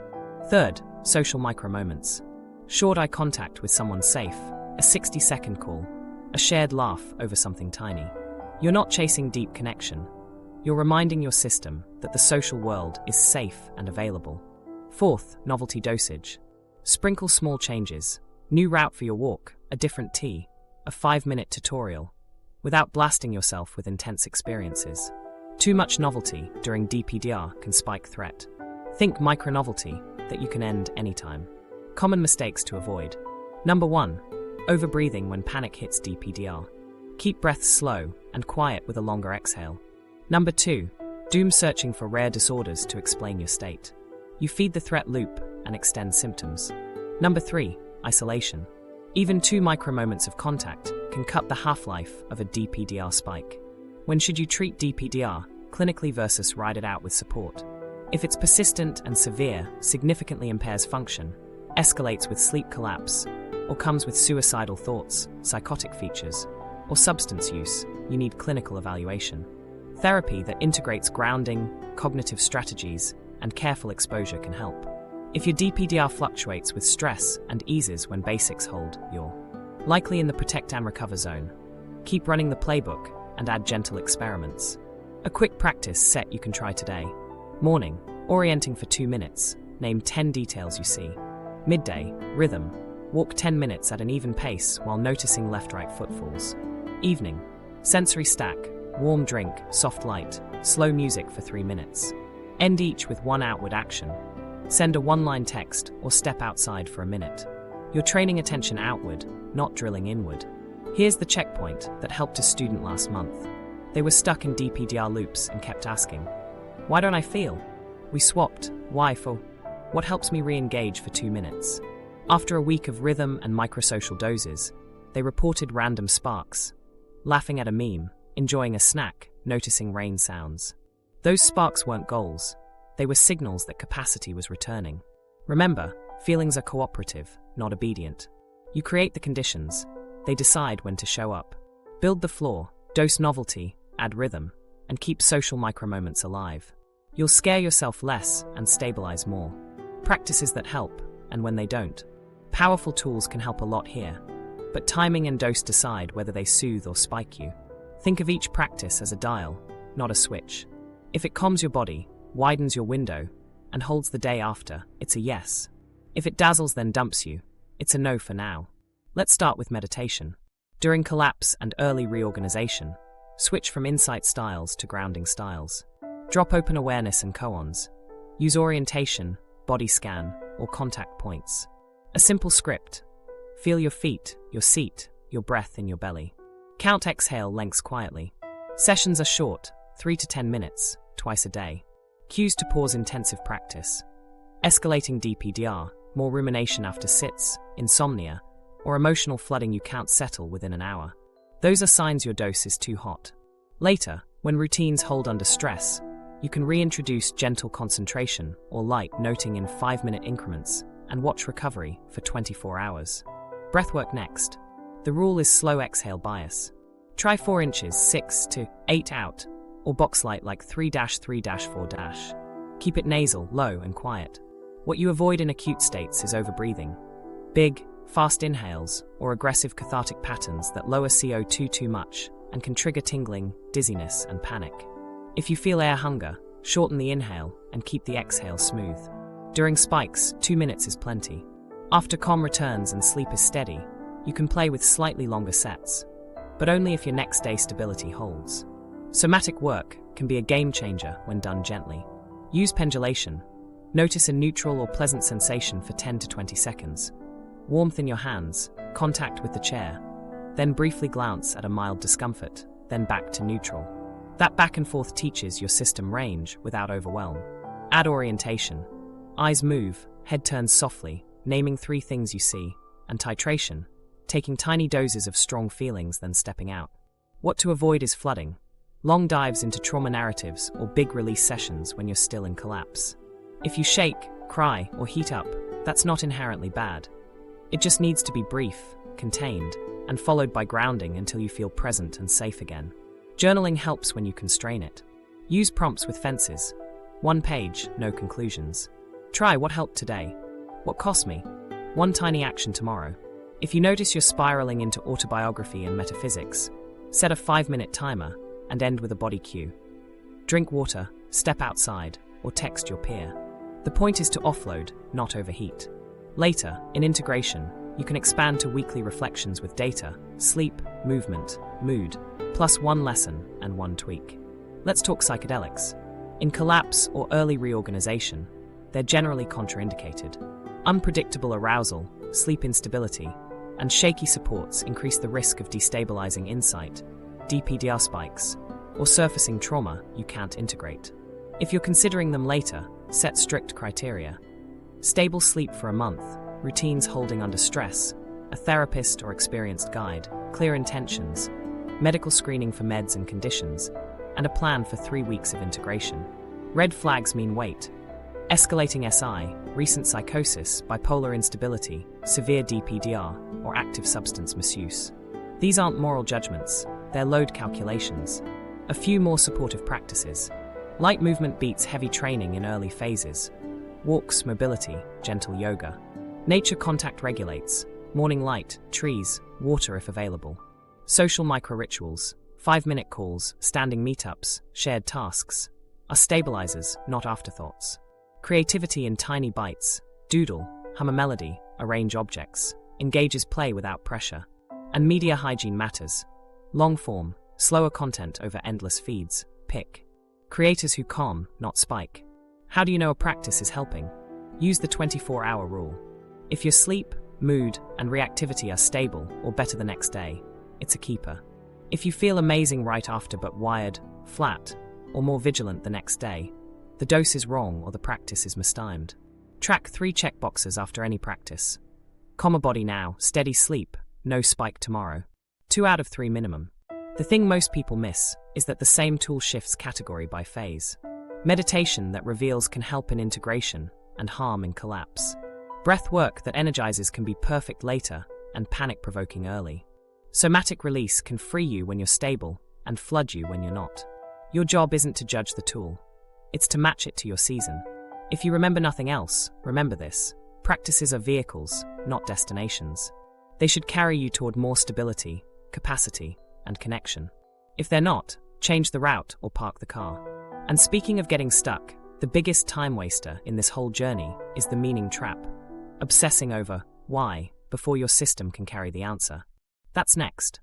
Third, social micro-moments. Short eye contact with someone safe, a 60-second call, a shared laugh over something tiny. You're not chasing deep connection. You're reminding your system that the social world is safe and available. Fourth, novelty dosage. Sprinkle small changes. New route for your walk, a different tea, a 5-minute tutorial, without blasting yourself with intense experiences. Too much novelty during DPDR can spike threat. Think micro-novelty that you can end anytime. Common mistakes to avoid. Number 1. Overbreathing when panic hits DPDR. Keep breaths slow and quiet with a longer exhale. Number 2. Doom searching for rare disorders to explain your state. You feed the threat loop and extend symptoms. Number 3. Isolation. Even 2 micro-moments of contact can cut the half-life of a DPDR spike. When should you treat DPDR, clinically versus ride it out with support? If it's persistent and severe, significantly impairs function, escalates with sleep collapse, or comes with suicidal thoughts, psychotic features, or substance use, you need clinical evaluation. Therapy that integrates grounding, cognitive strategies, and careful exposure can help. If your DPDR fluctuates with stress and eases when basics hold, you're likely in the protect and recover zone. Keep running the playbook and add gentle experiments. A quick practice set you can try today. Morning, orienting for 2 minutes. Name 10 details you see. Midday, rhythm. Walk 10 minutes at an even pace while noticing left-right footfalls. Evening, sensory stack. Warm drink, soft light, slow music for 3 minutes. End each with 1 outward action. Send a 1-line text or step outside for a minute. You're training attention outward, not drilling inward. Here's the checkpoint that helped a student last month. They were stuck in DPDR loops and kept asking, "Why don't I feel?" We swapped why for what helps me re-engage for 2 minutes. After a week of rhythm and microsocial doses, they reported random sparks, laughing at a meme, enjoying a snack, noticing rain sounds. Those sparks weren't goals. They were signals that capacity was returning. Remember, feelings are cooperative, not obedient. You create the conditions. They decide when to show up. Build the floor, dose novelty, add rhythm, and keep social micro-moments alive. You'll scare yourself less and stabilize more. Practices that help, and when they don't. Powerful tools can help a lot here, but timing and dose decide whether they soothe or spike you. Think of each practice as a dial, not a switch. If it calms your body, widens your window, and holds the day after, it's a yes. If it dazzles then dumps you, it's a no for now. Let's start with meditation. During collapse and early reorganization, switch from insight styles to grounding styles. Drop open awareness and koans. Use orientation, body scan, or contact points. A simple script. Feel your feet, your seat, your breath in your belly. Count exhale lengths quietly. Sessions are short, 3 to 10 minutes, twice a day. Cues to pause intensive practice. Escalating DPDR, more rumination after sits, insomnia, or emotional flooding you can't settle within an hour. Those are signs your dose is too hot. Later, when routines hold under stress, you can reintroduce gentle concentration or light noting in 5-minute increments and watch recovery for 24 hours. Breathwork next. The rule is slow exhale bias. Try 4 inches 6 to 8 out, or box light like 3-3-4-. Keep it nasal, low and quiet. What you avoid in acute states is overbreathing. Big, fast inhales or aggressive cathartic patterns that lower CO2 too much and can trigger tingling, dizziness, and panic. If you feel air hunger, shorten the inhale and keep the exhale smooth. During spikes, 2 minutes is plenty. After calm returns and sleep is steady, you can play with slightly longer sets, but only if your next day stability holds. Somatic work can be a game changer when done gently. Use pendulation. Notice a neutral or pleasant sensation for 10 to 20 seconds. Warmth in your hands, contact with the chair, then briefly glance at a mild discomfort, then back to neutral. That back and forth teaches your system range without overwhelm. Add orientation. Eyes move, head turns softly, naming 3 things you see, and titration, taking tiny doses of strong feelings then stepping out. What to avoid is flooding. Long dives into trauma narratives or big release sessions when you're still in collapse. If you shake, cry, or heat up, that's not inherently bad. It just needs to be brief, contained, and followed by grounding until you feel present and safe again. Journaling helps when you constrain it. Use prompts with fences. 1 page, no conclusions. Try what helped today. What cost me? 1 tiny action tomorrow. If you notice you're spiraling into autobiography and metaphysics, set a 5-minute timer and end with a body cue. Drink water, step outside, or text your peer. The point is to offload, not overheat. Later, in integration, you can expand to weekly reflections with data, sleep, movement, mood, plus 1 lesson and 1 tweak. Let's talk psychedelics. In collapse or early reorganization, they're generally contraindicated. Unpredictable arousal, sleep instability, and shaky supports increase the risk of destabilizing insight, DPDR spikes, or surfacing trauma you can't integrate. If you're considering them later, set strict criteria. Stable sleep for a month, routines holding under stress, a therapist or experienced guide, clear intentions, medical screening for meds and conditions, and a plan for 3 weeks of integration. Red flags mean wait. Escalating SI, recent psychosis, bipolar instability, severe DPDR, or active substance misuse. These aren't moral judgments, they're load calculations. A few more supportive practices. Light movement beats heavy training in early phases. Walks, mobility, gentle yoga. Nature contact regulates. Morning light, trees, water if available. Social micro-rituals, 5-minute calls, standing meetups, shared tasks, are stabilizers, not afterthoughts. Creativity in tiny bites. Doodle, hum a melody, arrange objects. Engages play without pressure. And media hygiene matters. Long form, slower content over endless feeds. Pick. Creators who calm, not spike. How do you know a practice is helping? Use the 24-hour rule. If your sleep, mood, and reactivity are stable or better the next day, it's a keeper. If you feel amazing right after but wired, flat, or more vigilant the next day, the dose is wrong or the practice is mistimed. Track 3 checkboxes after any practice. Calmer body now, steady sleep, no spike tomorrow. 2 out of 3 minimum. The thing most people miss is that the same tool shifts category by phase. Meditation that reveals can help in integration and harm in collapse. Breathwork that energizes can be perfect later and panic-provoking early. Somatic release can free you when you're stable and flood you when you're not. Your job isn't to judge the tool. It's to match it to your season. If you remember nothing else, remember this. Practices are vehicles, not destinations. They should carry you toward more stability, capacity, and connection. If they're not, change the route or park the car. And speaking of getting stuck, the biggest time waster in this whole journey is the meaning trap. Obsessing over why before your system can carry the answer. That's next.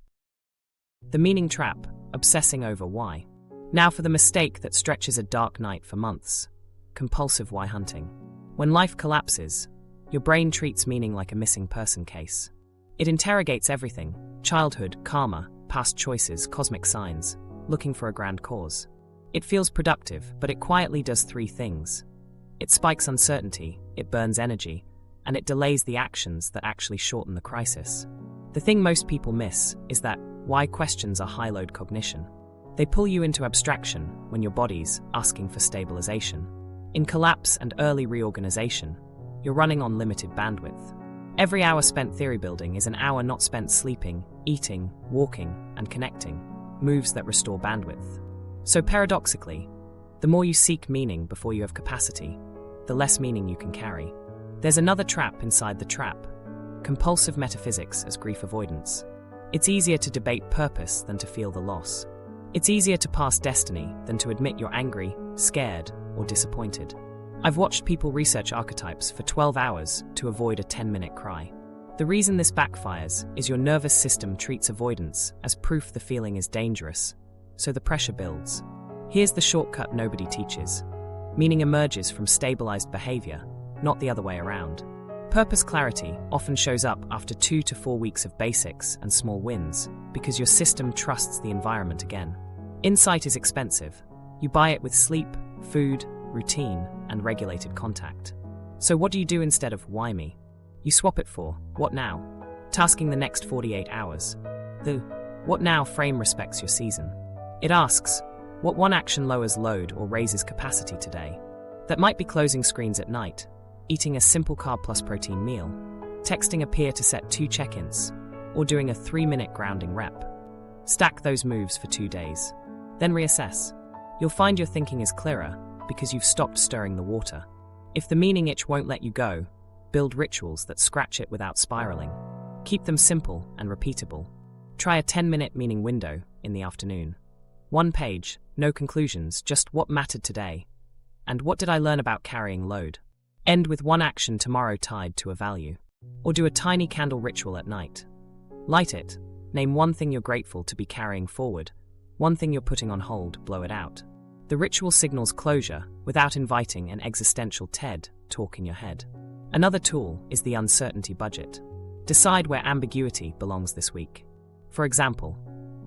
The meaning trap, obsessing over why. Now for the mistake that stretches a dark night for months. Compulsive why hunting. When life collapses, your brain treats meaning like a missing person case. It interrogates everything: childhood, karma, past choices, cosmic signs, looking for a grand cause. It feels productive, but it quietly does 3 things. It spikes uncertainty, it burns energy, and it delays the actions that actually shorten the crisis. The thing most people miss is that why questions are high-load cognition. They pull you into abstraction when your body's asking for stabilization. In collapse and early reorganization, you're running on limited bandwidth. Every hour spent theory building is an hour not spent sleeping, eating, walking, and connecting, moves that restore bandwidth. So paradoxically, the more you seek meaning before you have capacity, the less meaning you can carry. There's another trap inside the trap: compulsive metaphysics as grief avoidance. It's easier to debate purpose than to feel the loss. It's easier to pass destiny than to admit you're angry, scared, or disappointed. I've watched people research archetypes for 12 hours to avoid a 10-minute cry. The reason this backfires is your nervous system treats avoidance as proof the feeling is dangerous, so the pressure builds. Here's the shortcut nobody teaches. Meaning emerges from stabilized behavior, not the other way around. Purpose clarity often shows up after 2 to 4 weeks of basics and small wins because your system trusts the environment again. Insight is expensive. You buy it with sleep, food, routine, and regulated contact. So what do you do instead of why me? You swap it for what now? Tasking the next 48 hours. The what now frame respects your season. It asks, what one action lowers load or raises capacity today? That might be closing screens at night, eating a simple carb plus protein meal, texting a peer to set 2 check-ins, or doing a 3-minute grounding rep. Stack those moves for 2 days. Then reassess. You'll find your thinking is clearer because you've stopped stirring the water. If the meaning itch won't let you go, build rituals that scratch it without spiraling. Keep them simple and repeatable. Try a 10-minute meaning window in the afternoon. 1 page, no conclusions, just what mattered today. And what did I learn about carrying load? End with 1 action tomorrow tied to a value. Or do a tiny candle ritual at night. Light it. Name 1 thing you're grateful to be carrying forward. 1 thing you're putting on hold, blow it out. The ritual signals closure without inviting an existential TED talk in your head. Another tool is the uncertainty budget. Decide where ambiguity belongs this week. For example,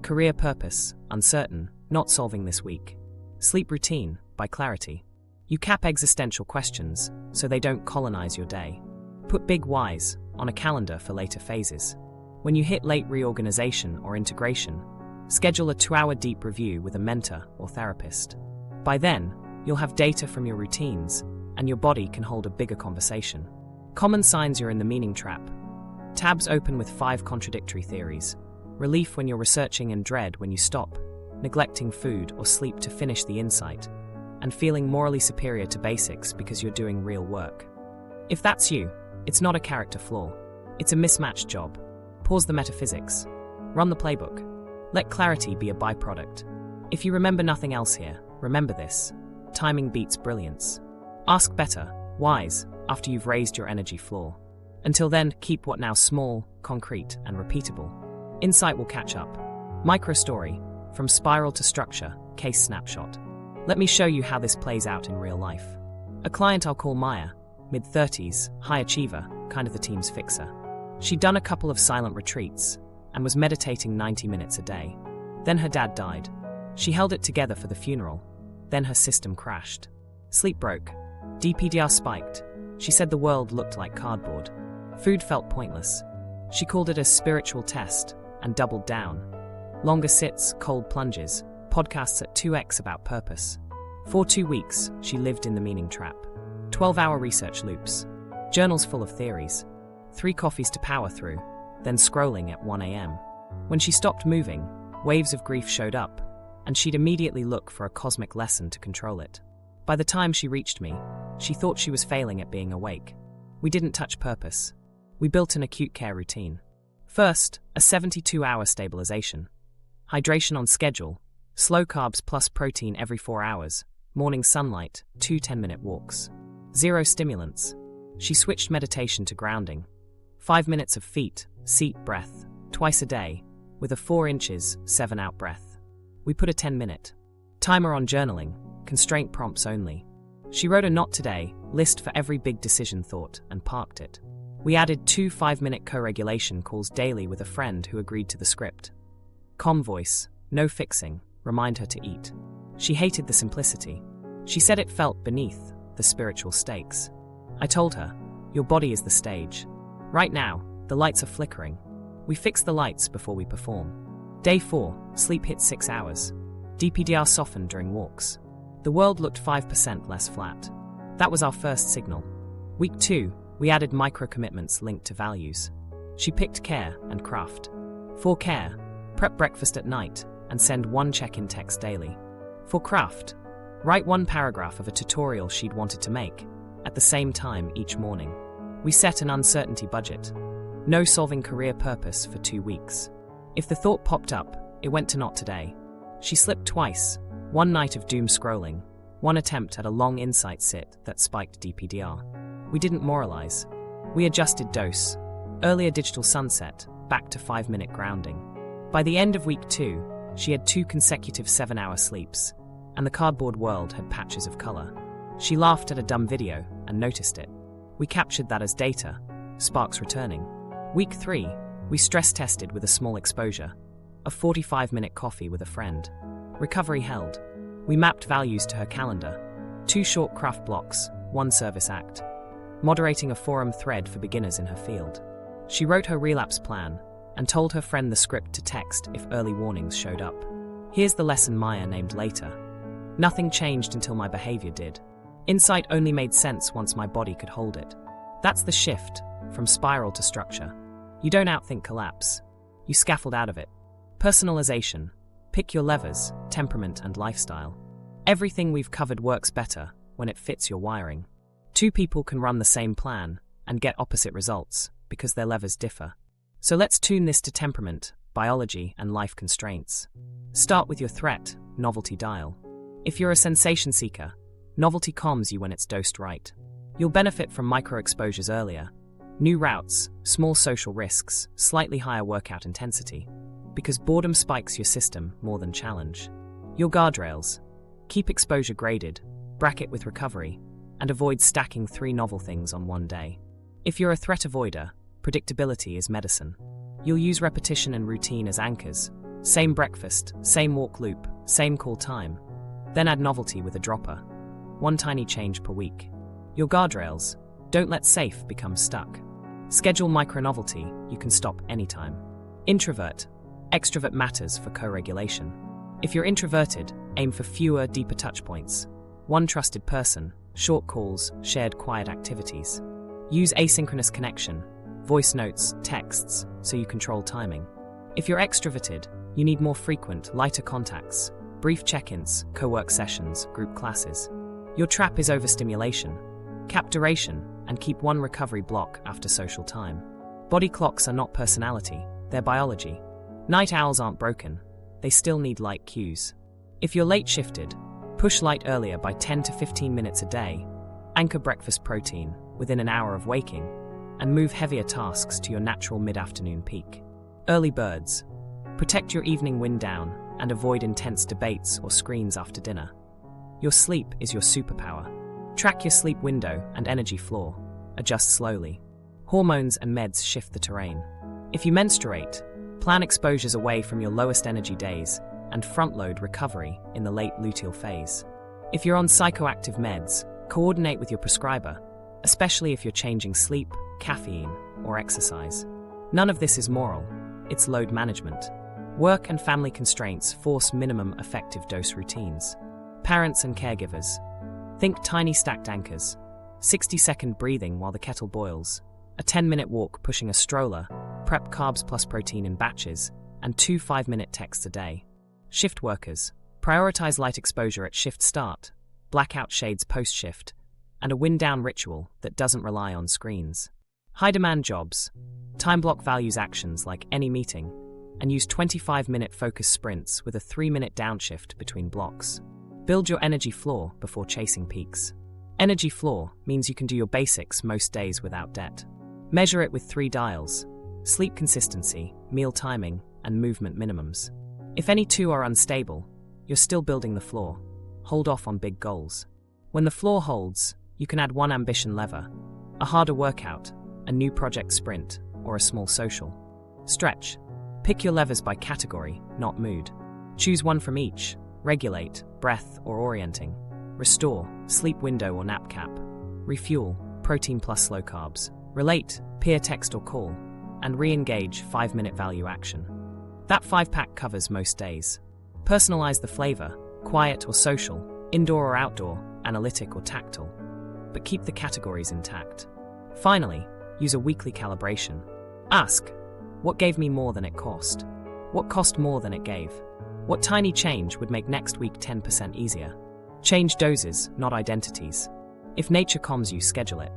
career purpose, uncertain, not solving this week. Sleep routine, by clarity. You cap existential questions so they don't colonize your day. Put big whys on a calendar for later phases. When you hit late reorganization or integration, schedule a 2-hour deep review with a mentor or therapist. By then, you'll have data from your routines, and your body can hold a bigger conversation. Common signs you're in the meaning trap. Tabs open with 5 contradictory theories. Relief when you're researching and dread when you stop, neglecting food or sleep to finish the insight, and feeling morally superior to basics because you're doing real work. If that's you, it's not a character flaw. It's a mismatched job. Pause the metaphysics. Run the playbook. Let clarity be a byproduct. If you remember nothing else here, remember this. Timing beats brilliance. Ask better, whys, after you've raised your energy floor. Until then, keep what now small, concrete, and repeatable. Insight will catch up. Micro story, from spiral to structure, case snapshot. Let me show you how this plays out in real life. A client I'll call Maya, mid-30s, high achiever, kind of the team's fixer. She'd done a couple of silent retreats and was meditating 90 minutes a day. Then her dad died. She held it together for the funeral. Then her system crashed. Sleep broke. DPDR spiked. She said the world looked like cardboard. Food felt pointless. She called it a spiritual test and doubled down. Longer sits, cold plunges, podcasts at 2x about purpose. For 2 weeks, she lived in the meaning trap. 12-hour research loops. Journals full of theories. 3 coffees to power through, then scrolling at 1 a.m. When she stopped moving, waves of grief showed up, and she'd immediately look for a cosmic lesson to control it. By the time she reached me, she thought she was failing at being awake. We didn't touch purpose. We built an acute care routine. First, a 72-hour stabilization. Hydration on schedule, slow carbs plus protein every 4 hours, morning sunlight, 2 10-minute walks. 0 stimulants. She switched meditation to grounding. 5 minutes of feet, seat, breath, twice a day, with a 4 inches, 7 out breath. We put a 10-minute timer on journaling, constraint prompts only. She wrote a not today list for every big decision thought and parked it. We added 2 5-minute co-regulation calls daily with a friend who agreed to the script. Calm voice, no fixing, remind her to eat. She hated the simplicity. She said it felt beneath the spiritual stakes. I told her, your body is the stage. Right now, the lights are flickering. We fix the lights before we perform. Day 4, sleep hit 6 hours. DPDR softened during walks. The world looked 5% less flat. That was our first signal. Week 2, we added micro-commitments linked to values. She picked care and craft. For care, prep breakfast at night and send 1 check-in text daily. For craft, write 1 paragraph of a tutorial she'd wanted to make at the same time each morning. We set an uncertainty budget. No solving career purpose for 2 weeks. If the thought popped up, it went to not today. She slipped twice, one night of doom scrolling, one attempt at a long insight sit that spiked DPDR. We didn't moralize. We adjusted dose. Earlier digital sunset, back to 5-minute grounding. By the end of week 2, she had 2 consecutive 7-hour sleeps, and the cardboard world had patches of color. She laughed at a dumb video and noticed it. We captured that as data, sparks returning. Week 3, we stress tested with a small exposure, a 45-minute coffee with a friend. Recovery held. We mapped values to her calendar, 2 short craft blocks, 1 service act. Moderating a forum thread for beginners in her field. She wrote her relapse plan and told her friend the script to text if early warnings showed up. Here's the lesson Maya named later. Nothing changed until my behavior did. Insight only made sense once my body could hold it. That's the shift, from spiral to structure. You don't outthink collapse. You scaffold out of it. Personalization. Pick your levers, temperament and lifestyle. Everything we've covered works better when it fits your wiring. 2 people can run the same plan and get opposite results because their levers differ. So let's tune this to temperament, biology, and life constraints. Start with your threat, novelty dial. If you're a sensation seeker, novelty calms you when it's dosed right. You'll benefit from micro-exposures earlier. New routes, small social risks, slightly higher workout intensity. Because boredom spikes your system more than challenge. Your guardrails. Keep exposure graded, bracket with recovery, and avoid stacking 3 novel things on one day. If you're a threat avoider, predictability is medicine. You'll use repetition and routine as anchors. Same breakfast, same walk loop, same call time. Then add novelty with a dropper. 1 tiny change per week. Your guardrails. Don't let safe become stuck. Schedule micro-novelty you can stop anytime. Introvert. Extrovert matters for co-regulation. If you're introverted, aim for fewer, deeper touchpoints. 1 trusted person, short calls, shared quiet activities. Use asynchronous connection, voice notes, texts, so you control timing. If you're extroverted, you need more frequent, lighter contacts, brief check-ins, co-work sessions, group classes. Your trap is overstimulation. Cap duration, and keep 1 recovery block after social time. Body clocks are not personality, they're biology. Night owls aren't broken, they still need light cues. If you're late shifted, push light earlier by 10 to 15 minutes a day, anchor breakfast protein within an hour of waking, and move heavier tasks to your natural mid-afternoon peak. Early birds. Protect your evening wind down and avoid intense debates or screens after dinner. Your sleep is your superpower. Track your sleep window and energy floor. Adjust slowly. Hormones and meds shift the terrain. If you menstruate, plan exposures away from your lowest energy days and front-load recovery in the late luteal phase. If you're on psychoactive meds, coordinate with your prescriber, especially if you're changing sleep, caffeine, or exercise. None of this is moral, it's load management. Work and family constraints force minimum effective dose routines. Parents and caregivers. Think tiny stacked anchors, 60-second breathing while the kettle boils, a 10-minute walk pushing a stroller, prep carbs plus protein in batches, and 2 5-minute texts a day. Shift workers. Prioritize light exposure at shift start, blackout shades post-shift, and a wind-down ritual that doesn't rely on screens. High-demand jobs. Time block values actions like any meeting, and use 25-minute focus sprints with a 3-minute downshift between blocks. Build your energy floor before chasing peaks. Energy floor means you can do your basics most days without debt. Measure it with 3 dials: sleep consistency, meal timing, and movement minimums. If any 2 are unstable, you're still building the floor. Hold off on big goals. When the floor holds, you can add 1 ambition lever, a harder workout, a new project sprint, or a small social. Stretch. Pick your levers by category, not mood. Choose 1 from each: regulate, breath, or orienting. Restore, sleep window or nap cap. Refuel, protein plus slow carbs. Relate, peer text or call. And re-engage, 5-minute value action. That 5-pack covers most days. Personalize the flavor, quiet or social, indoor or outdoor, analytic or tactile. But keep the categories intact. Finally, use a weekly calibration. Ask, what gave me more than it cost? What cost more than it gave? What tiny change would make next week 10% easier? Change doses, not identities. If nature calms you, schedule it.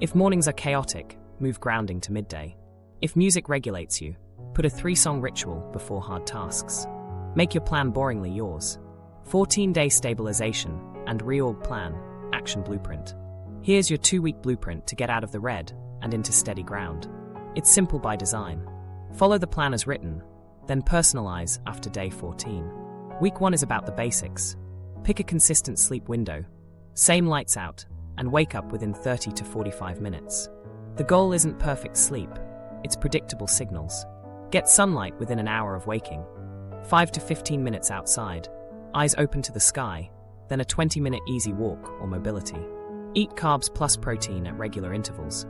If mornings are chaotic, move grounding to midday. If music regulates you, put a 3-song ritual before hard tasks. Make your plan boringly yours. 14-day stabilization and reorg plan, action blueprint. Here's your 2-week blueprint to get out of the red and into steady ground. It's simple by design. Follow the plan as written, then personalize after day 14. Week 1 is about the basics. Pick a consistent sleep window, same lights out, and wake up within 30 to 45 minutes. The goal isn't perfect sleep, it's predictable signals. Get sunlight within an hour of waking. 5 to 15 minutes outside, eyes open to the sky, then a 20-minute easy walk or mobility. Eat carbs plus protein at regular intervals.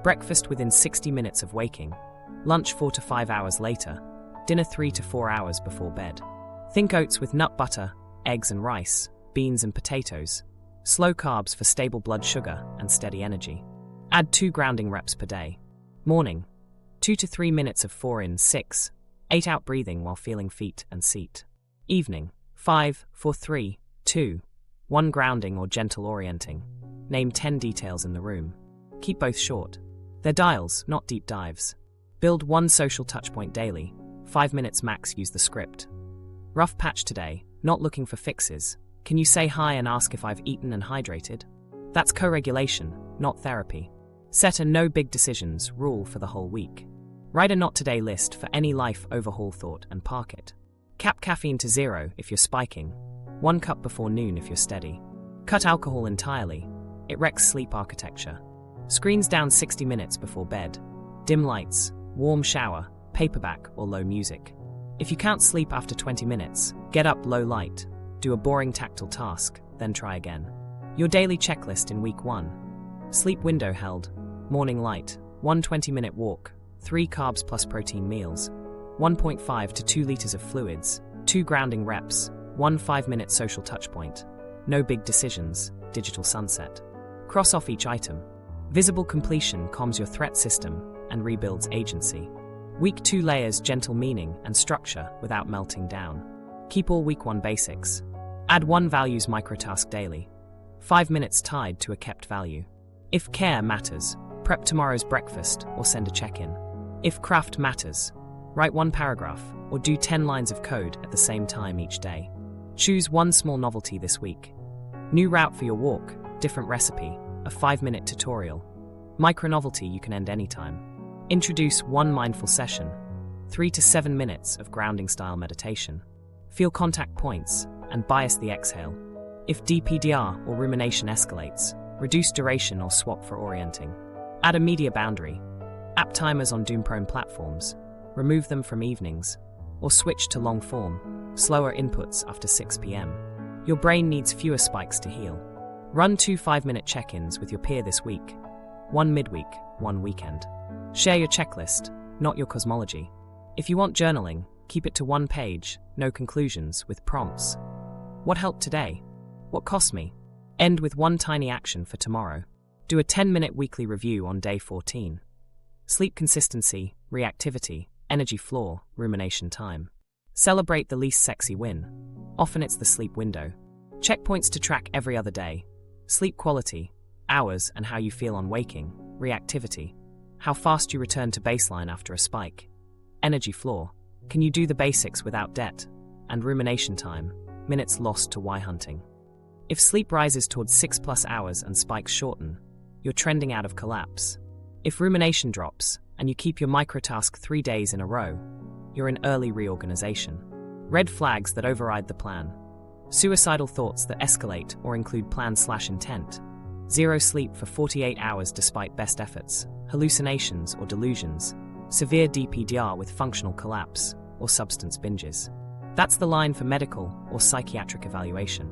Breakfast within 60 minutes of waking, lunch 4 to 5 hours later, dinner 3 to 4 hours before bed. Think oats with nut butter, eggs and rice, beans and potatoes. Slow carbs for stable blood sugar and steady energy. Add 2 grounding reps per day. Morning, 2 to 3 minutes of 4 in, 6, 8 out breathing while feeling feet and seat. Evening, 5, 4, 3, 2, 1 grounding or gentle orienting. Name 10 details in the room. Keep both short. They're dials, not deep dives. Build 1 social touchpoint daily. 5 minutes max, use the script. Rough patch today, not looking for fixes. Can you say hi and ask if I've eaten and hydrated? That's co-regulation, not therapy. Set a no big decisions rule for the whole week. Write a not today list for any life overhaul thought and park it. Cap caffeine to 0 if you're spiking. 1 cup before noon if you're steady. Cut alcohol entirely. It wrecks sleep architecture. Screens down 60 minutes before bed. Dim lights, warm shower, paperback or low music. If you can't sleep after 20 minutes, get up low light. Do a boring tactile task, then try again. Your daily checklist in week 1. Sleep window held. Morning light, 1 20-minute walk, 3 carbs plus protein meals, 1.5 to 2 liters of fluids, 2 grounding reps, 1 5-minute social touchpoint. No big decisions, digital sunset. Cross off each item. Visible completion calms your threat system and rebuilds agency. Week 2 layers gentle meaning and structure without melting down. Keep all week 1 basics. Add 1 values microtask daily. 5 minutes tied to a kept value. If care matters, prep tomorrow's breakfast or send a check-in. If craft matters, write 1 paragraph or do 10 lines of code at the same time each day. Choose 1 small novelty this week. New route for your walk, different recipe, a 5-minute tutorial. Micro novelty you can end anytime. Introduce 1 mindful session, 3 to 7 minutes of grounding style meditation. Feel contact points and bias the exhale. If DPDR or rumination escalates, reduce duration or swap for orienting. Add a media boundary. App timers on doom-prone platforms. Remove them from evenings. Or switch to long form, slower inputs after 6 p.m. Your brain needs fewer spikes to heal. Run 2 5-minute check-ins with your peer this week. 1 midweek, 1 weekend. Share your checklist, not your cosmology. If you want journaling, keep it to 1 page, no conclusions, with prompts. What helped today? What cost me? End with 1 tiny action for tomorrow. Do a 10-minute weekly review on day 14. Sleep consistency, reactivity, energy floor, rumination time. Celebrate the least sexy win. Often it's the sleep window. Checkpoints to track every other day. Sleep quality, hours and how you feel on waking. Reactivity, how fast you return to baseline after a spike. Energy floor, can you do the basics without debt? And rumination time, minutes lost to why hunting. If sleep rises towards 6+ hours and spikes shorten, you're trending out of collapse. If rumination drops, and you keep your microtask 3 days in a row, you're in early reorganization. Red flags that override the plan. Suicidal thoughts that escalate or include plan/intent. 0 sleep for 48 hours despite best efforts. Hallucinations or delusions. Severe DPDR with functional collapse or substance binges. That's the line for medical or psychiatric evaluation.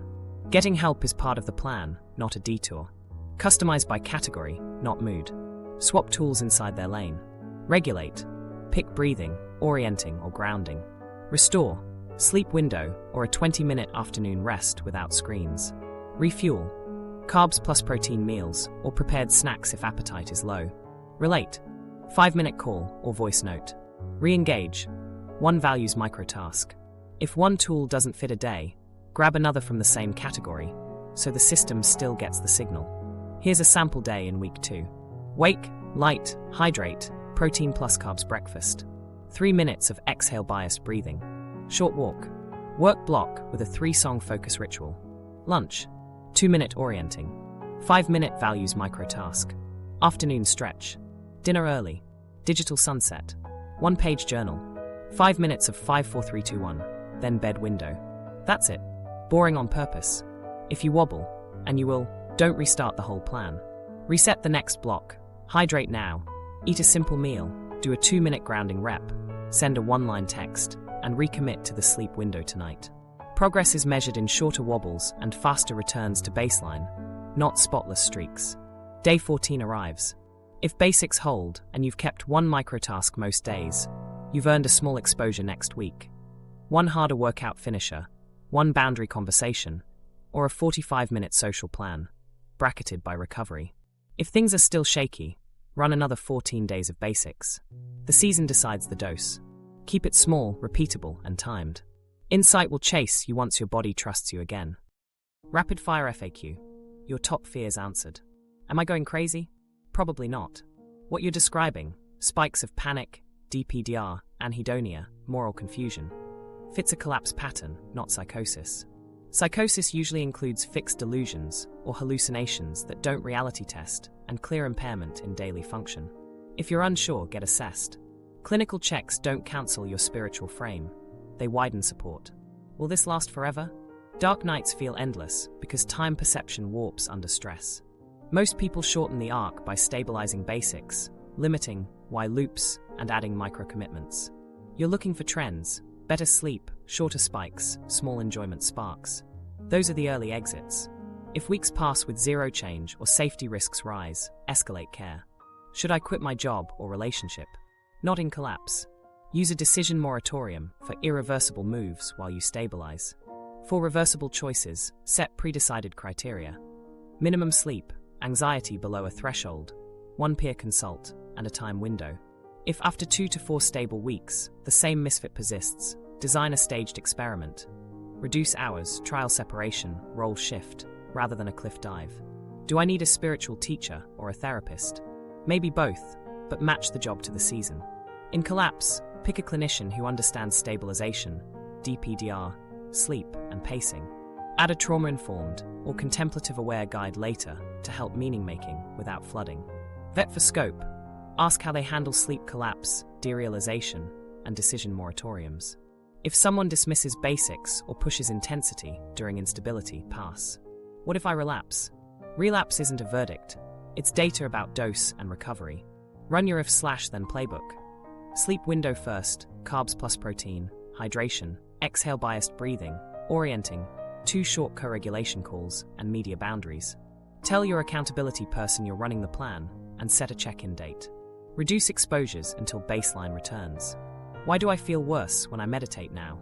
Getting help is part of the plan, not a detour. Customize by category, not mood. Swap tools inside their lane. Regulate. Pick breathing, orienting, or grounding. Restore. Sleep window or a 20-minute afternoon rest without screens. Refuel. Carbs plus protein meals or prepared snacks if appetite is low. Relate. 5-minute call or voice note. Re-engage. 1 values microtask. If 1 tool doesn't fit a day, grab another from the same category, so the system still gets the signal. Here's a sample day in week 2. Wake, light, hydrate, protein plus carbs breakfast. 3 minutes of exhale-biased breathing. Short walk. Work block with a 3-song focus ritual. Lunch. 2-minute orienting. 5-minute values microtask. Afternoon stretch. Dinner early. Digital sunset. 1-page journal. 5 minutes of 5, 4, 3, 2, 1. Then bed window. That's it. Boring on purpose. If you wobble, and you will, don't restart the whole plan. Reset the next block. Hydrate now. Eat a simple meal. Do a 2-minute grounding rep. Send a 1-line text. And recommit to the sleep window tonight. Progress is measured in shorter wobbles and faster returns to baseline, not spotless streaks. Day 14 arrives. If basics hold and you've kept 1 microtask most days, you've earned a small exposure next week. 1 harder workout finisher, 1 boundary conversation, or a 45-minute social plan, bracketed by recovery. If things are still shaky, run another 14 days of basics. The season decides the dose. Keep it small, repeatable, and timed. Insight will chase you once your body trusts you again. Rapid fire FAQ. Your top fears answered. Am I going crazy? Probably not. What you're describing, spikes of panic, DPDR, anhedonia, moral confusion, fits a collapse pattern, not psychosis. Psychosis usually includes fixed delusions or hallucinations that don't reality test and clear impairment in daily function. If you're unsure, get assessed. Clinical checks don't cancel your spiritual frame. They widen support. Will this last forever? Dark nights feel endless because time perception warps under stress. Most people shorten the arc by stabilizing basics, limiting why loops, and adding micro-commitments. You're looking for trends, better sleep, shorter spikes, small enjoyment sparks. Those are the early exits. If weeks pass with zero change or safety risks rise, escalate care. Should I quit my job or relationship? Not in collapse. Use a decision moratorium for irreversible moves while you stabilize. For reversible choices, set pre-decided criteria. Minimum sleep, anxiety below a threshold, 1 peer consult, and a time window. If after 2 to 4 stable weeks, the same misfit persists, design a staged experiment. Reduce hours, trial separation, role shift, rather than a cliff dive. Do I need a spiritual teacher or a therapist? Maybe both, but match the job to the season. In collapse, pick a clinician who understands stabilization, DPDR, sleep, and pacing. Add a trauma-informed or contemplative-aware guide later to help meaning-making without flooding. Vet for scope. Ask how they handle sleep collapse, derealization, and decision moratoriums. If someone dismisses basics or pushes intensity during instability, pass. What if I relapse? Relapse isn't a verdict. It's data about dose and recovery. Run your if/then playbook. Sleep window first, carbs plus protein, hydration, exhale-biased breathing, orienting, 2 short co-regulation calls, and media boundaries. Tell your accountability person you're running the plan, and set a check-in date. Reduce exposures until baseline returns. Why do I feel worse when I meditate now?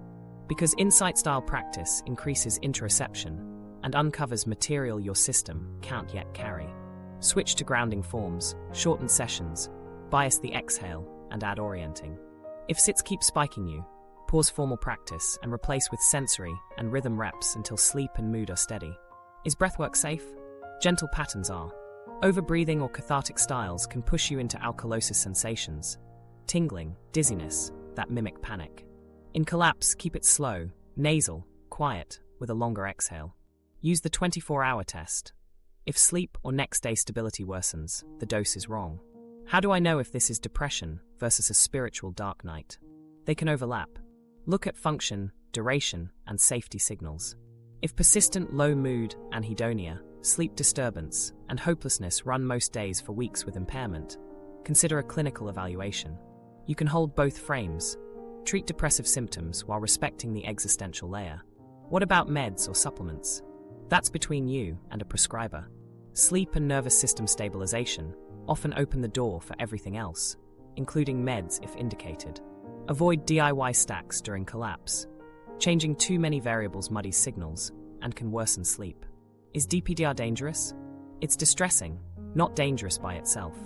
Because insight-style practice increases interoception and uncovers material your system can't yet carry. Switch to grounding forms, shorten sessions, bias the exhale, and add orienting. If sits keep spiking you, pause formal practice and replace with sensory and rhythm reps until sleep and mood are steady. Is breathwork safe? Gentle patterns are. Over-breathing or cathartic styles can push you into alkalosis sensations, tingling, dizziness, that mimic panic. In collapse, keep it slow, nasal, quiet, with a longer exhale. Use the 24-hour test. If sleep or next day stability worsens, the dose is wrong. How do I know if this is depression versus a spiritual dark night? They can overlap. Look at function, duration, and safety signals. If persistent low mood, anhedonia, sleep disturbance, and hopelessness run most days for weeks with impairment, consider a clinical evaluation. You can hold both frames. Treat depressive symptoms while respecting the existential layer. What about meds or supplements? That's between you and a prescriber. Sleep and nervous system stabilization often open the door for everything else, including meds if indicated. Avoid DIY stacks during collapse. Changing too many variables muddies signals and can worsen sleep. Is DPDR dangerous? It's distressing, not dangerous by itself.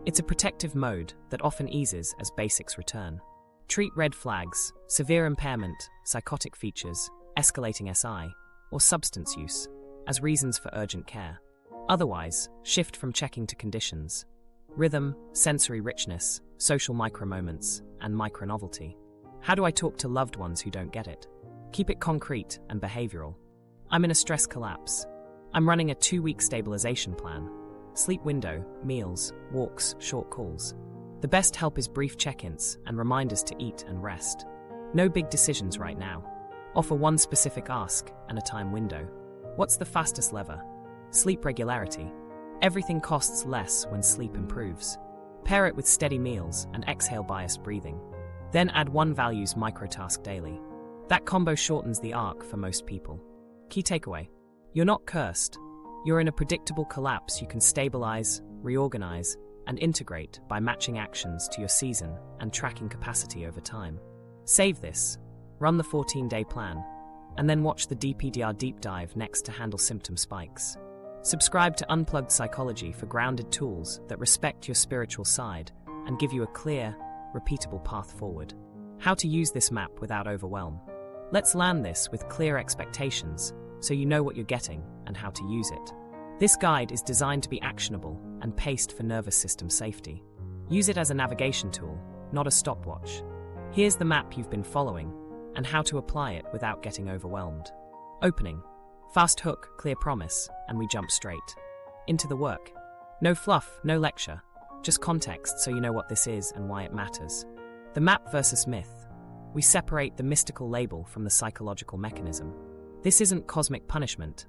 It's a protective mode that often eases as basics return. Treat red flags, severe impairment, psychotic features, escalating SI, or substance use as reasons for urgent care. Otherwise, shift from checking to conditions. Rhythm, sensory richness, social micro-moments, and micro-novelty. How do I talk to loved ones who don't get it? Keep it concrete and behavioral. I'm in a stress collapse. I'm running a 2-week stabilization plan. Sleep window, meals, walks, short calls. The best help is brief check-ins and reminders to eat and rest. No big decisions right now. Offer one specific ask and a time window. What's the fastest lever? Sleep regularity. Everything costs less when sleep improves. Pair it with steady meals and exhale-biased breathing. Then add one values microtask daily. That combo shortens the arc for most people. Key takeaway. You're not cursed. You're in a predictable collapse you can stabilize, reorganize, and integrate by matching actions to your season and tracking capacity over time. Save this, run the 14-day plan, and then watch the DPDR deep dive next to handle symptom spikes. Subscribe to Unplugged Psychology for grounded tools that respect your spiritual side and give you a clear, repeatable path forward. How to use this map without overwhelm. Let's land this with clear expectations so you know what you're getting and how to use it. This guide is designed to be actionable and paced for nervous system safety. Use it as a navigation tool, not a stopwatch. Here's the map you've been following and how to apply it without getting overwhelmed. Opening. Fast hook, clear promise, and we jump straight into the work. No fluff, no lecture, just context so you know what this is and why it matters. The map versus myth. We separate the mystical label from the psychological mechanism. This isn't cosmic punishment.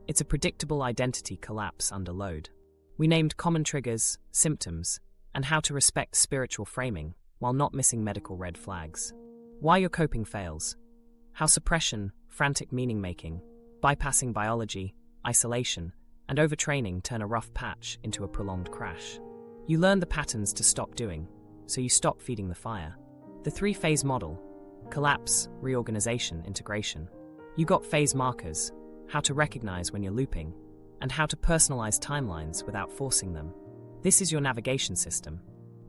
It's a predictable identity collapse under load. We named common triggers, symptoms, and how to respect spiritual framing while not missing medical red flags. Why your coping fails. How suppression, frantic meaning-making, bypassing biology, isolation, and overtraining turn a rough patch into a prolonged crash. You learn the patterns to stop doing, so you stop feeding the fire. The 3-phase model: collapse, reorganization, integration. You got phase markers, how to recognize when you're looping, and how to personalize timelines without forcing them. This is your navigation system.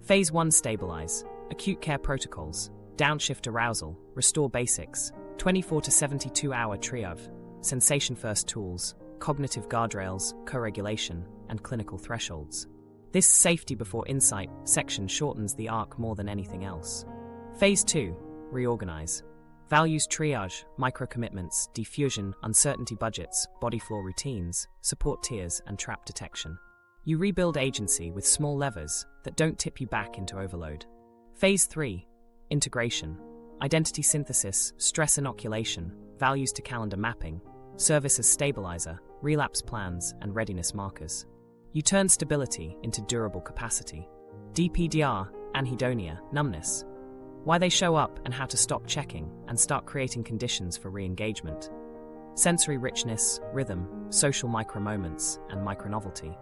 Phase 1: stabilize, acute care protocols, downshift arousal, restore basics, 24 to 72 hour triage, sensation-first tools, cognitive guardrails, co-regulation, and clinical thresholds. This safety before insight section shortens the arc more than anything else. Phase 2: reorganize. Values triage, micro-commitments, diffusion, uncertainty budgets, body floor routines, support tiers, and trap detection. You rebuild agency with small levers that don't tip you back into overload. Phase 3: integration. Identity synthesis, stress inoculation, values to calendar mapping, service as stabilizer, relapse plans, and readiness markers. You turn stability into durable capacity. DPDR, Anhedonia, Numbness. Why they show up and how to stop checking and start creating conditions for re-engagement. Sensory richness, rhythm, social micro-moments, and micro-novelty.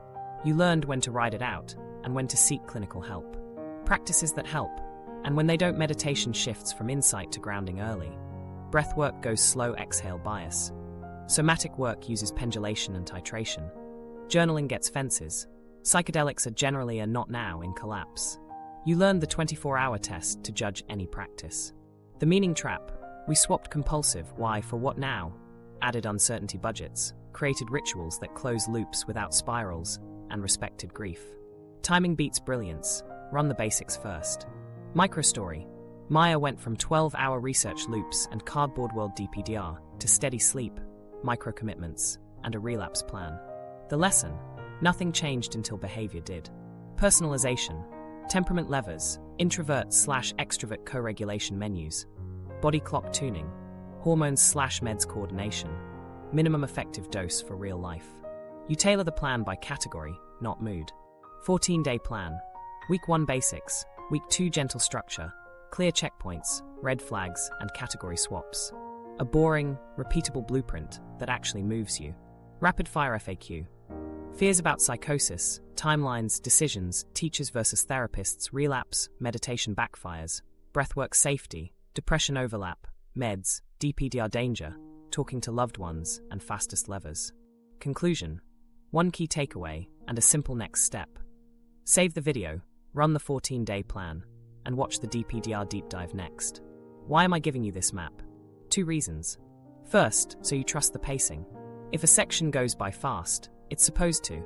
You learned when to ride it out and when to seek clinical help. Practices that help, and when they don't, meditation shifts from insight to grounding early. Breathwork goes slow exhale bias. Somatic work uses pendulation and titration. Journaling gets fences. Psychedelics are generally a not now in collapse. You learned the 24-hour test to judge any practice. The meaning trap. We swapped compulsive why for what now, added uncertainty budgets, created rituals that close loops without spirals, and respected grief. Timing beats brilliance. Run the basics first. Microstory. Maya went from 12-hour research loops and cardboard world DPDR to steady sleep, micro-commitments, and a relapse plan. The lesson: nothing changed until behavior did. Personalization. Temperament levers, introvert/extrovert co-regulation menus, body clock tuning, hormones/meds coordination, minimum effective dose for real life. You tailor the plan by category, not mood. 14-day plan. Week 1 basics, Week 2 gentle structure, clear checkpoints, red flags, and category swaps. A boring, repeatable blueprint that actually moves you. Rapid-fire FAQ. Fears about psychosis, timelines, decisions, teachers versus therapists, relapse, meditation backfires, breathwork safety, depression overlap, meds, DPDR danger, talking to loved ones, and fastest levers. Conclusion. 1 key takeaway and a simple next step. Save the video, run the 14-day plan, and watch the DPDR deep dive next. Why am I giving you this map? 2 reasons. First, so you trust the pacing. If a section goes by fast, it's supposed to.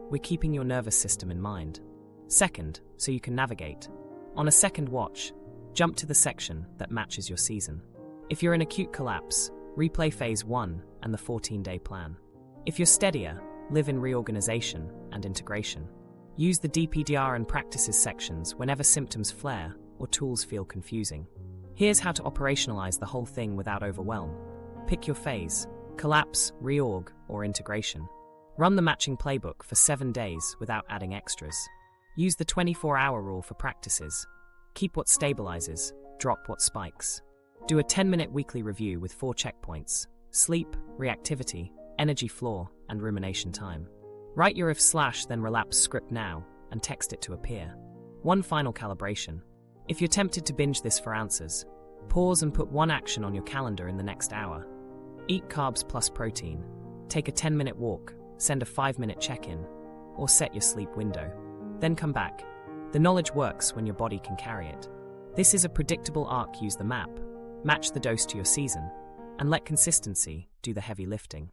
we're keeping your nervous system in mind. Second, so you can navigate. On a second watch, jump to the section that matches your season. If you're in acute collapse, replay phase 1 and the 14-day plan. If you're steadier, live in reorganization and integration. Use the DPDR and practices sections whenever symptoms flare or tools feel confusing. Here's how to operationalize the whole thing without overwhelm. Pick your phase: collapse, reorg, or integration. Run the matching playbook for 7 days without adding extras. Use the 24-hour rule for practices. Keep what stabilizes, drop what spikes. Do a 10-minute weekly review with 4 checkpoints: sleep, reactivity, energy floor, and rumination time. Write your if/then relapse script now and text it to a peer. One final calibration. If you're tempted to binge this for answers, pause and put one action on your calendar in the next hour. Eat carbs plus protein, take a 10-minute walk, send a 5-minute check-in, or set your sleep window. Then come back. The knowledge works when your body can carry it. This is a predictable arc. Use the map, match the dose to your season, and let consistency do the heavy lifting.